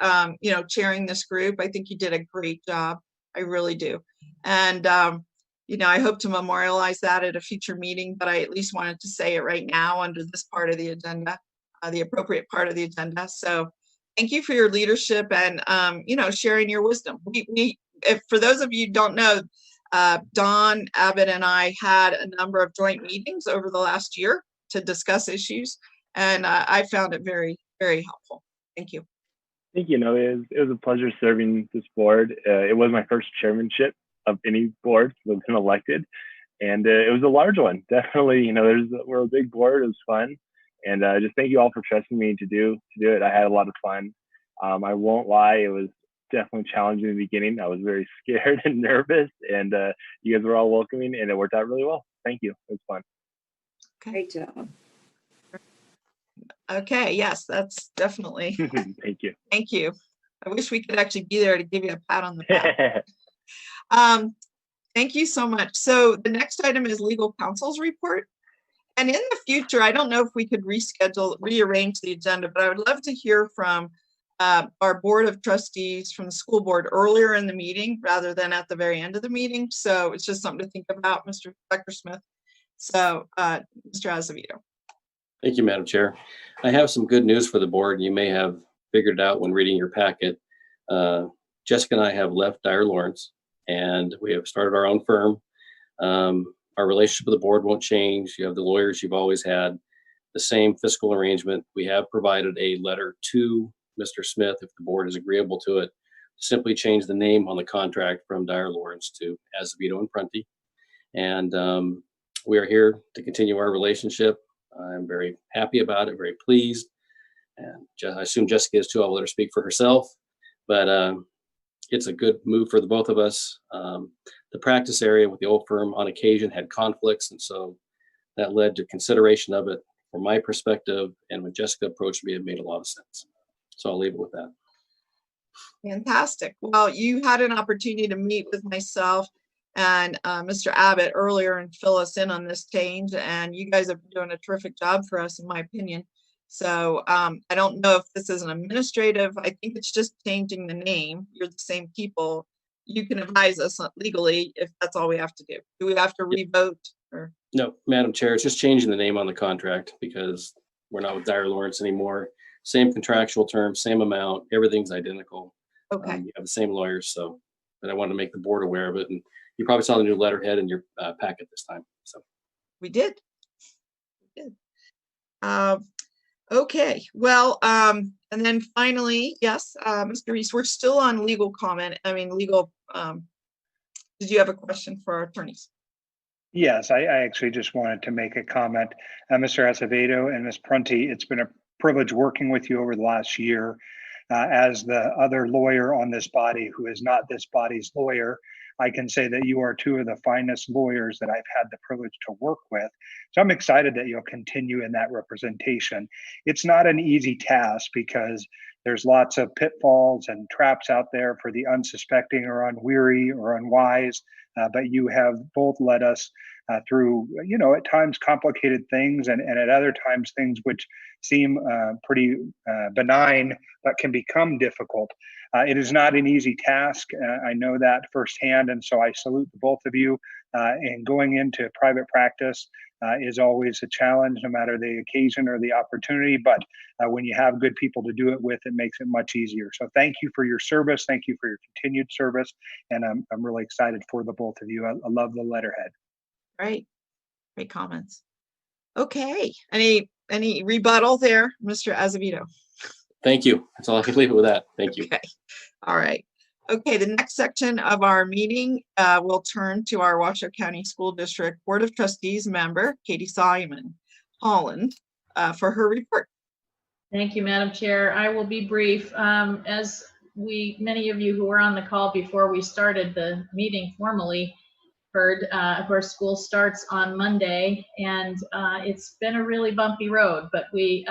chairing this group, I think you did a great job. I really do. And, I hope to memorialize that at a future meeting, but I at least wanted to say it right now under this part of the agenda. the appropriate part of the agenda. So thank you for your leadership and, sharing your wisdom. If for those of you who don't know, Don Abbott and I had a number of joint meetings over the last year to discuss issues, and I found it very, very helpful. Thank you. I think, it was a pleasure serving this board. It was my first chairmanship of any board that's been elected, and it was a large one. Definitely, we're a big board. It was fun, and just thank you all for trusting me to do it. I had a lot of fun. I won't lie, it was definitely challenging in the beginning. I was very scared and nervous, and you guys were all welcoming, and it worked out really well. Thank you. It was fun. Great job. Okay, yes, that's definitely. Thank you. Thank you. I wish we could actually be there to give you a pat on the back. Thank you so much. So the next item is legal counsel's report. And in the future, I don't know if we could rearrange the agenda, but I would love to hear from our board of trustees from the school board earlier in the meeting rather than at the very end of the meeting. So it's just something to think about, Dr. Smith. So Mr. Azevedo. Thank you, Madam Chair. I have some good news for the board. You may have figured it out when reading your packet. Jessica and I have left Dyer Lawrence, and we have started our own firm. Our relationship with the board won't change. You have the lawyers you've always had, the same fiscal arrangement. We have provided a letter to Mr. Smith, if the board is agreeable to it, to simply change the name on the contract from Dyer Lawrence to Azevedo and Prunty. And we are here to continue our relationship. I'm very happy about it, very pleased. And I assume Jessica is too. I'll let her speak for herself. But it's a good move for the both of us. The practice area with the old firm on occasion had conflicts, and so that led to consideration of it from my perspective. And when Jessica approached me, it made a lot of sense. So I'll leave it with that. Fantastic. Well, you had an opportunity to meet with myself and Mr. Abbott earlier and fill us in on this change, and you guys are doing a terrific job for us, in my opinion. So I don't know if this is an administrative, I think it's just changing the name. You're the same people. You can advise us legally if that's all we have to do. Do we have to revote? Or? No, Madam Chair, it's just changing the name on the contract because we're not with Dyer Lawrence anymore. Same contractual terms, same amount, everything's identical. Okay. You have the same lawyers, so, but I wanted to make the board aware of it. And you probably saw the new letterhead in your packet this time. So we did. Okay, well, and then finally, yes, Mr. Reese, we're still on legal comment. Legal, did you have a question for our attorneys? Yes, I actually just wanted to make a comment. Mr. Azevedo and Ms. Prunty, it's been a privilege working with you over the last year. As the other lawyer on this body who is not this body's lawyer, I can say that you are two of the finest lawyers that I've had the privilege to work with. So I'm excited that you'll continue in that representation. It's not an easy task because there's lots of pitfalls and traps out there for the unsuspecting or unwary or unwise, but you have both led us through, at times complicated things and at other times things which seem pretty benign, but can become difficult. It is not an easy task. I know that firsthand. And so I salute the both of you. And going into private practice is always a challenge, no matter the occasion or the opportunity. But when you have good people to do it with, it makes it much easier. So thank you for your service. Thank you for your continued service. And I'm really excited for the both of you. I love the letterhead. Right. Great comments. Okay. Any rebuttal there, Mr. Azevedo? Thank you. That's all I can leave it with that. Thank you. Okay. All right. Okay, the next section of our meeting will turn to our Washoe County School District Board of Trustees member, Katie Simon Holland, for her report. Thank you, Madam Chair. I will be brief. As many of you who were on the call before we started the meeting formally heard, of course, school starts on Monday, and it's been a really bumpy road, but we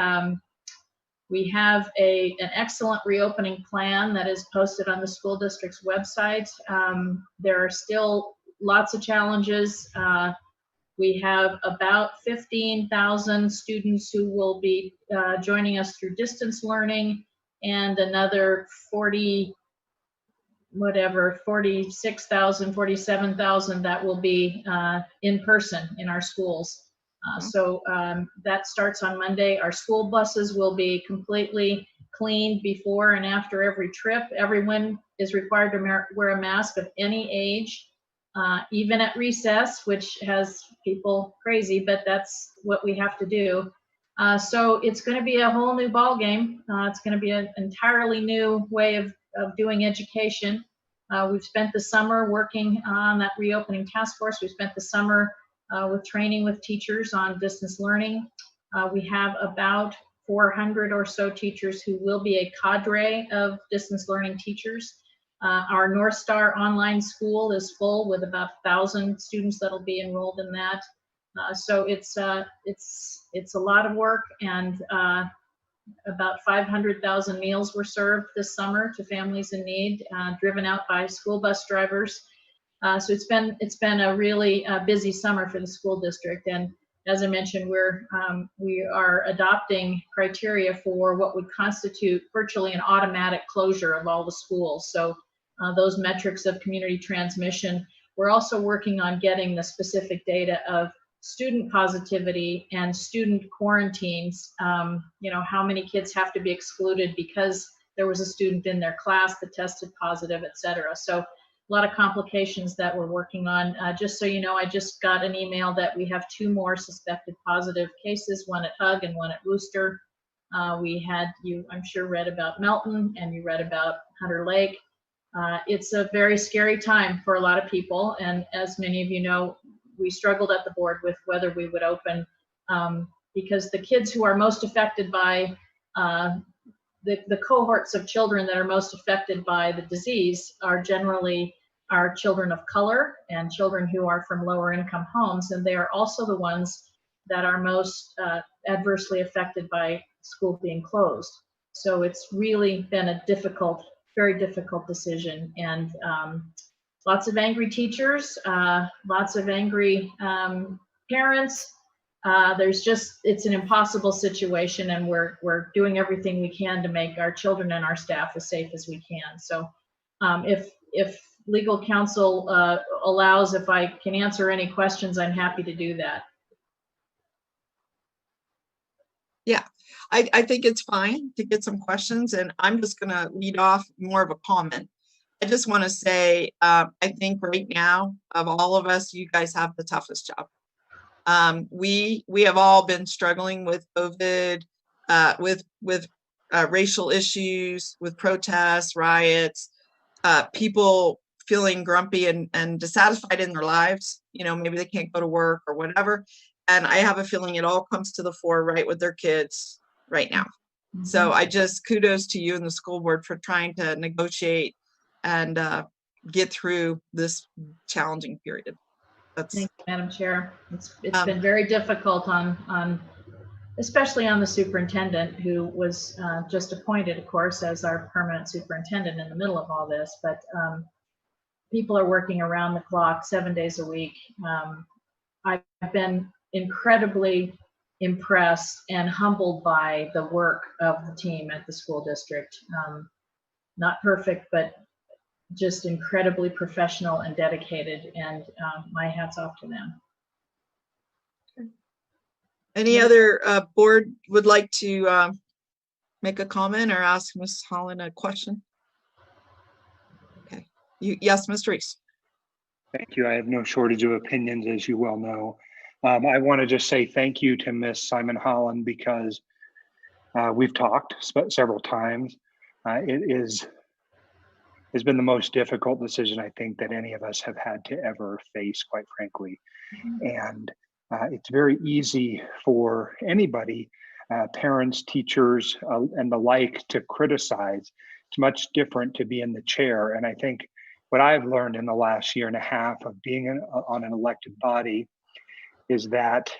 have an excellent reopening plan that is posted on the school district's website. There are still lots of challenges. We have about 15,000 students who will be joining us through distance learning, and another 46,000, 47,000 that will be in person in our schools. So that starts on Monday. Our school buses will be completely cleaned before and after every trip. Everyone is required to wear a mask of any age, even at recess, which has people crazy, but that's what we have to do. So it's going to be a whole new ball game. It's going to be an entirely new way of doing education. We've spent the summer working on that reopening task force. We've spent the summer with training with teachers on distance learning. We have about 400 or so teachers who will be a cadre of distance learning teachers. Our North Star online school is full with about 1,000 students that'll be enrolled in that. So it's a lot of work, and about 500,000 meals were served this summer to families in need, driven out by school bus drivers. So it's been a really busy summer for the school district, and as I mentioned, we are adopting criteria for what would constitute virtually an automatic closure of all the schools. So those metrics of community transmission. We're also working on getting the specific data of student positivity and student quarantines. How many kids have to be excluded because there was a student in their class that tested positive, et cetera. So a lot of complications that we're working on. Just so you know, I just got an email that we have 2 more suspected positive cases, one at Hug and one at Wooster. I'm sure read about Melton, and you read about Hunter Lake. It's a very scary time for a lot of people. And as many of you know, we struggled at the board with whether we would open because the kids who are most affected by the cohorts of children that are most affected by the disease are generally our children of color and children who are from lower income homes. And they are also the ones that are most adversely affected by school being closed. So it's really been a very difficult decision. And lots of angry teachers, lots of angry parents. It's an impossible situation, and we're doing everything we can to make our children and our staff as safe as we can. So if legal counsel allows, if I can answer any questions, I'm happy to do that. Yeah, I think it's fine to get some questions, and I'm just going to lead off more of a comment. I just want to say, I think right now, of all of us, you guys have the toughest job. We have all been struggling with COVID, with racial issues, with protests, riots, people feeling grumpy and dissatisfied in their lives. Maybe they can't go to work or whatever. And I have a feeling it all comes to the fore right with their kids right now. Mm-hmm. So I just kudos to you and the school board for trying to negotiate and get through this challenging period. Thank you, Madam Chair. It's been very difficult on especially on the superintendent, who was just appointed, of course, as our permanent superintendent in the middle of all this. But people are working around the clock, 7 days a week. I've been incredibly impressed and humbled by the work of the team at the school district. Not perfect, but just incredibly professional and dedicated, and my hat's off to them. Any other board would like to make a comment or ask Ms. Holland a question? Okay. Yes, Mr. Reese. Thank you. I have no shortage of opinions, as you well know. I want to just say thank you to Ms. Simon Holland, because we've talked several times. It's been the most difficult decision, I think, that any of us have had to ever face, quite frankly. Mm-hmm. And it's very easy for anybody, parents, teachers, and the like, to criticize. It's much different to be in the chair. And I think what I've learned in the last year and a half of being on an elected body is that,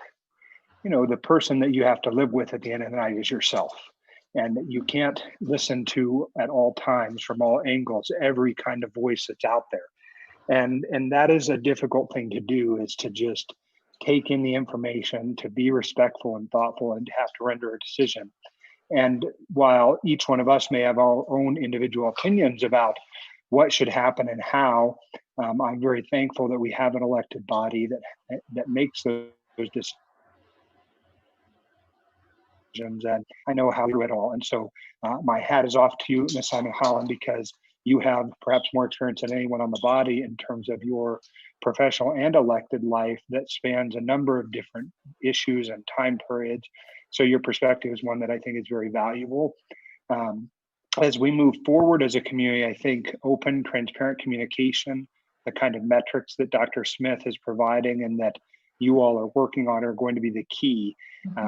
the person that you have to live with at the end of the night is yourself. And you can't listen to, at all times, from all angles, every kind of voice that's out there. And that is a difficult thing to do, is to just take in the information, to be respectful and thoughtful, and to have to render a decision. And while each one of us may have our own individual opinions about what should happen and how, I'm very thankful that we have an elected body that makes those decisions decisions, and I know how you do it all. And so my hat is off to you, Ms. Simon Holland, because you have perhaps more experience than anyone on the body in terms of your professional and elected life that spans a number of different issues and time periods. So your perspective is one that I think is very valuable. As we move forward as a community, I think open, transparent communication, the kind of metrics that Dr. Smith is providing and that you all are working on are going to be the key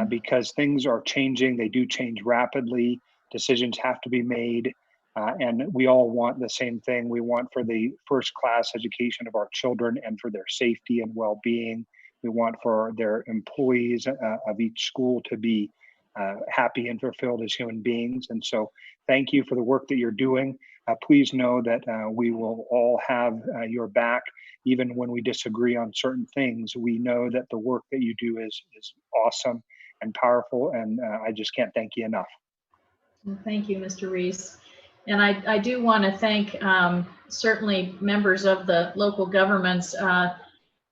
because things are changing. They do change rapidly. Decisions have to be made. And we all want the same thing. We want for the first class education of our children and for their safety and well-being. We want for their employees of each school to be happy and fulfilled as human beings. And so thank you for the work that you're doing. Please know that we will all have your back. Even when we disagree on certain things, we know that the work that you do is awesome and powerful. And I just can't thank you enough. Well, thank you, Mr. Reese. And I do want to thank certainly members of the local governments.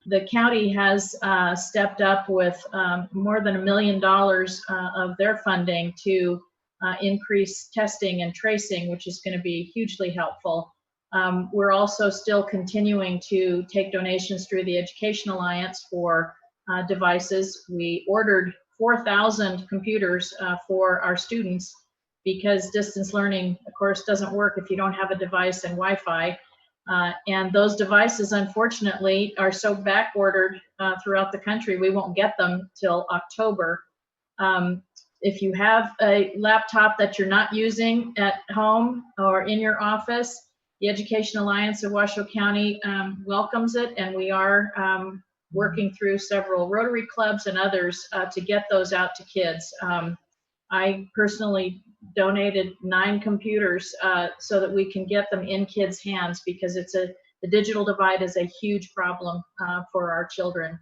The county has stepped up with more than $1 million of their funding to increase testing and tracing, which is going to be hugely helpful. We're also still continuing to take donations through the Education Alliance for devices. We ordered 4,000 computers for our students because distance learning, of course, doesn't work if you don't have a device and Wi-Fi. And those devices, unfortunately, are so back ordered throughout the country, we won't get them till October. If you have a laptop that you're not using at home or in your office, the Education Alliance of Washoe County welcomes it, and we are working through several Rotary clubs and others to get those out to kids. I personally donated 9 computers so that we can get them in kids' hands because the digital divide is a huge problem for our children.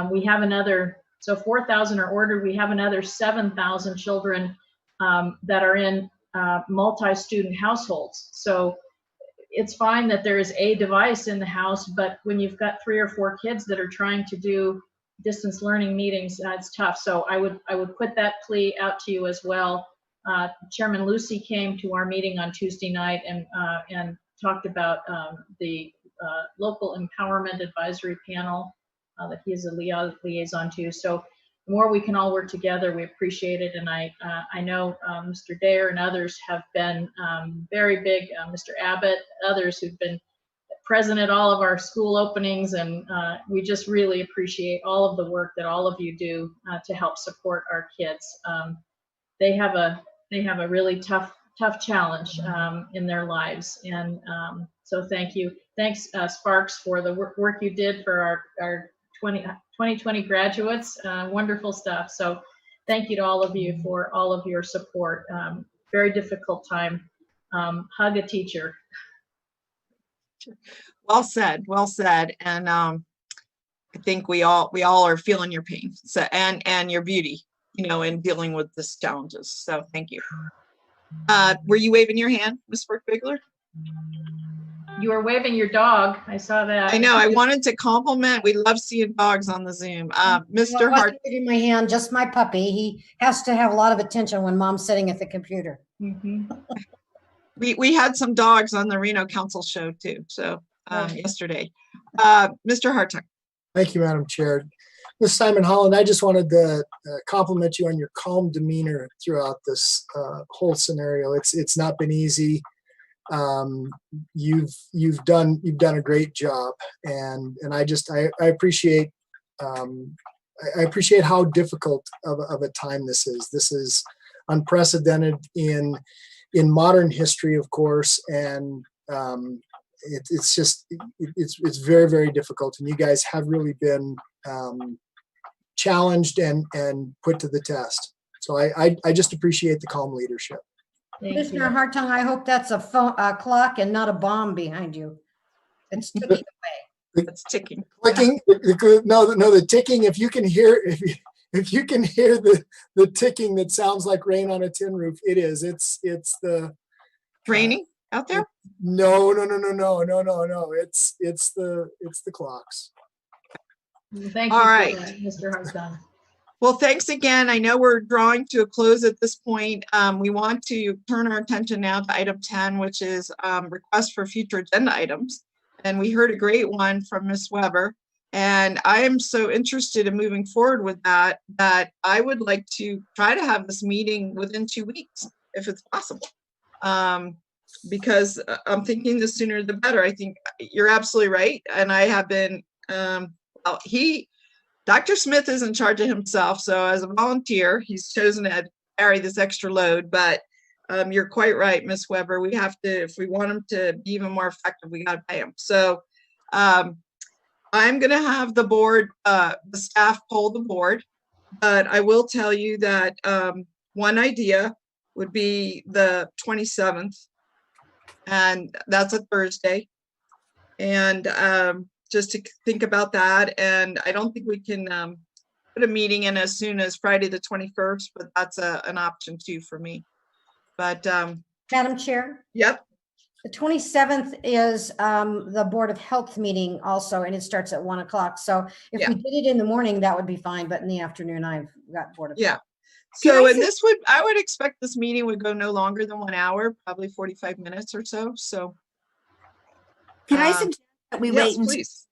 We have another, so 4,000 are ordered. We have another 7,000 children that are in multi-student households. So it's fine that there is a device in the house, but when you've got 3 or 4 kids that are trying to do distance learning meetings, it's tough. So I would put that plea out to you as well. Chairman Lucy came to our meeting on Tuesday night and talked about the local empowerment advisory panel that he is a liaison to. So the more we can all work together, we appreciate it. And I know Mr. Dare and others have been very big, Mr. Abbott, others who've been present at all of our school openings. And we just really appreciate all of the work that all of you do to help support our kids. They have a really tough challenge in their lives. And so thank you. Thanks, Sparks, for the work you did for our 2020 graduates. Wonderful stuff. So thank you to all of you for all of your support. Very difficult time. Hug a teacher. Well said, well said. And I think we all are feeling your pain, so and your beauty, in dealing with these challenges. So thank you. Were you waving your hand, Ms. Burke-Bigler? You were waving your dog. I saw that. I know. I wanted to compliment. We love seeing dogs on the Zoom. Mr. Hart. Waving my hand, just my puppy. He has to have a lot of attention when mom's sitting at the computer. Mm-hmm. We had some dogs on the Reno Council show too. So yesterday, Mr. Hartung. Thank you, Madam Chair. Ms. Simon Holland, I just wanted to compliment you on your calm demeanor throughout this whole scenario. It's not been easy. You've done a great job, and I appreciate I appreciate how difficult of a time this is. This is unprecedented in modern history, of course, and it's very, very difficult. And you guys have really been challenged and put to the test. So I just appreciate the calm leadership. Commissioner Hartung, I hope that's a clock and not a bomb behind you. It's ticking away. It's ticking. Clicking? No, the ticking. If you can hear the ticking that sounds like rain on a tin roof, it is. It's the raining out there. No. It's the clocks. Thank you, all right, Mr. Hartung. Well, thanks again. I know we're drawing to a close at this point. We want to turn our attention now to item 10, which is request for future agenda items. And we heard a great one from Ms. Weber. And I am so interested in moving forward with that I would like to try to have this meeting within 2 weeks, if it's possible. Because I'm thinking the sooner the better. I think you're absolutely right. And I have been, Dr. Smith is in charge of himself. So as a volunteer, he's chosen to carry this extra load, but you're quite right, Ms. Weber. We have to, if we want him to be even more effective, we got to pay him. So I'm going to have the board, the staff poll the board, but I will tell you that one idea would be the 27th, and that's a Thursday. And just to think about that. And I don't think we can put a meeting in as soon as Friday the 21st, but that's an option too for me. But Madam Chair? Yep. The 27th is the Board of Health meeting also, and it starts at 1 o'clock. So if we did it in the morning, that would be fine. But in the afternoon, I've got Board of Health. So, and this would, I would expect this meeting would go no longer than 1 hour, probably 45 minutes or so. So. Can I suggest that we wait until please.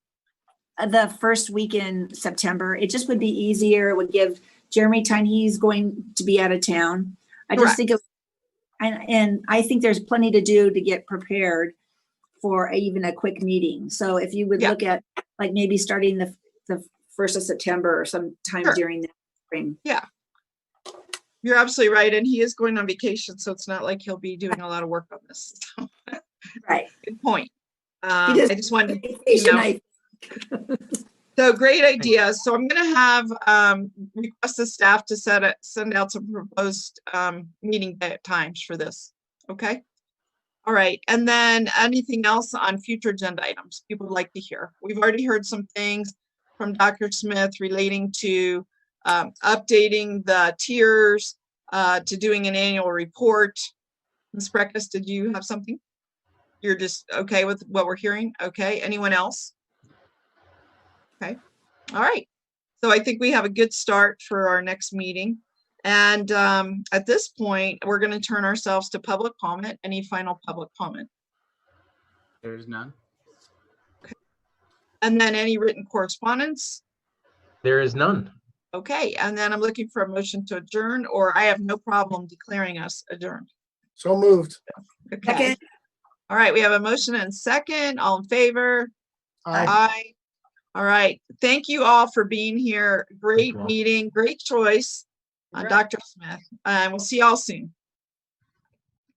The first week in September? It just would be easier. It would give Jeremy time. He's going to be out of town. I just think of, and I think there's plenty to do to get prepared for even a quick meeting. So if you would look at like maybe starting the 1st of September or sometime during the spring. Yeah. You're absolutely right. And he is going on vacation, so it's not like he'll be doing a lot of work on this. So. Right. Good point. I just wanted to, so great idea. So I'm going to have request the staff to send out some proposed meeting times for this. Okay. All right. And then anything else on future agenda items people would like to hear? We've already heard some things from Dr. Smith relating to updating the tiers, to doing an annual report. Ms. Breckes, did you have something? You're just okay with what we're hearing? Okay. Anyone else? Okay. All right. So I think we have a good start for our next meeting. And at this point, we're going to turn ourselves to public comment. Any final public comment? There's none. Okay. And then any written correspondence? There is none. Okay. And then I'm looking for a motion to adjourn, or I have no problem declaring us adjourned. So moved. Okay. Second. All right. We have a motion and second. All in favor? Aye. All right. Thank you all for being here. Great meeting. Great choice, Dr. Smith. And we'll see y'all soon.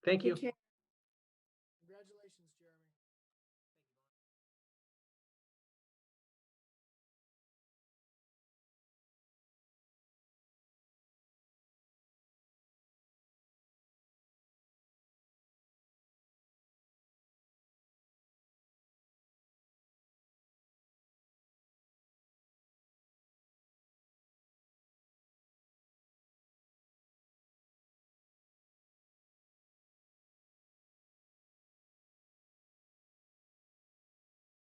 Thank you.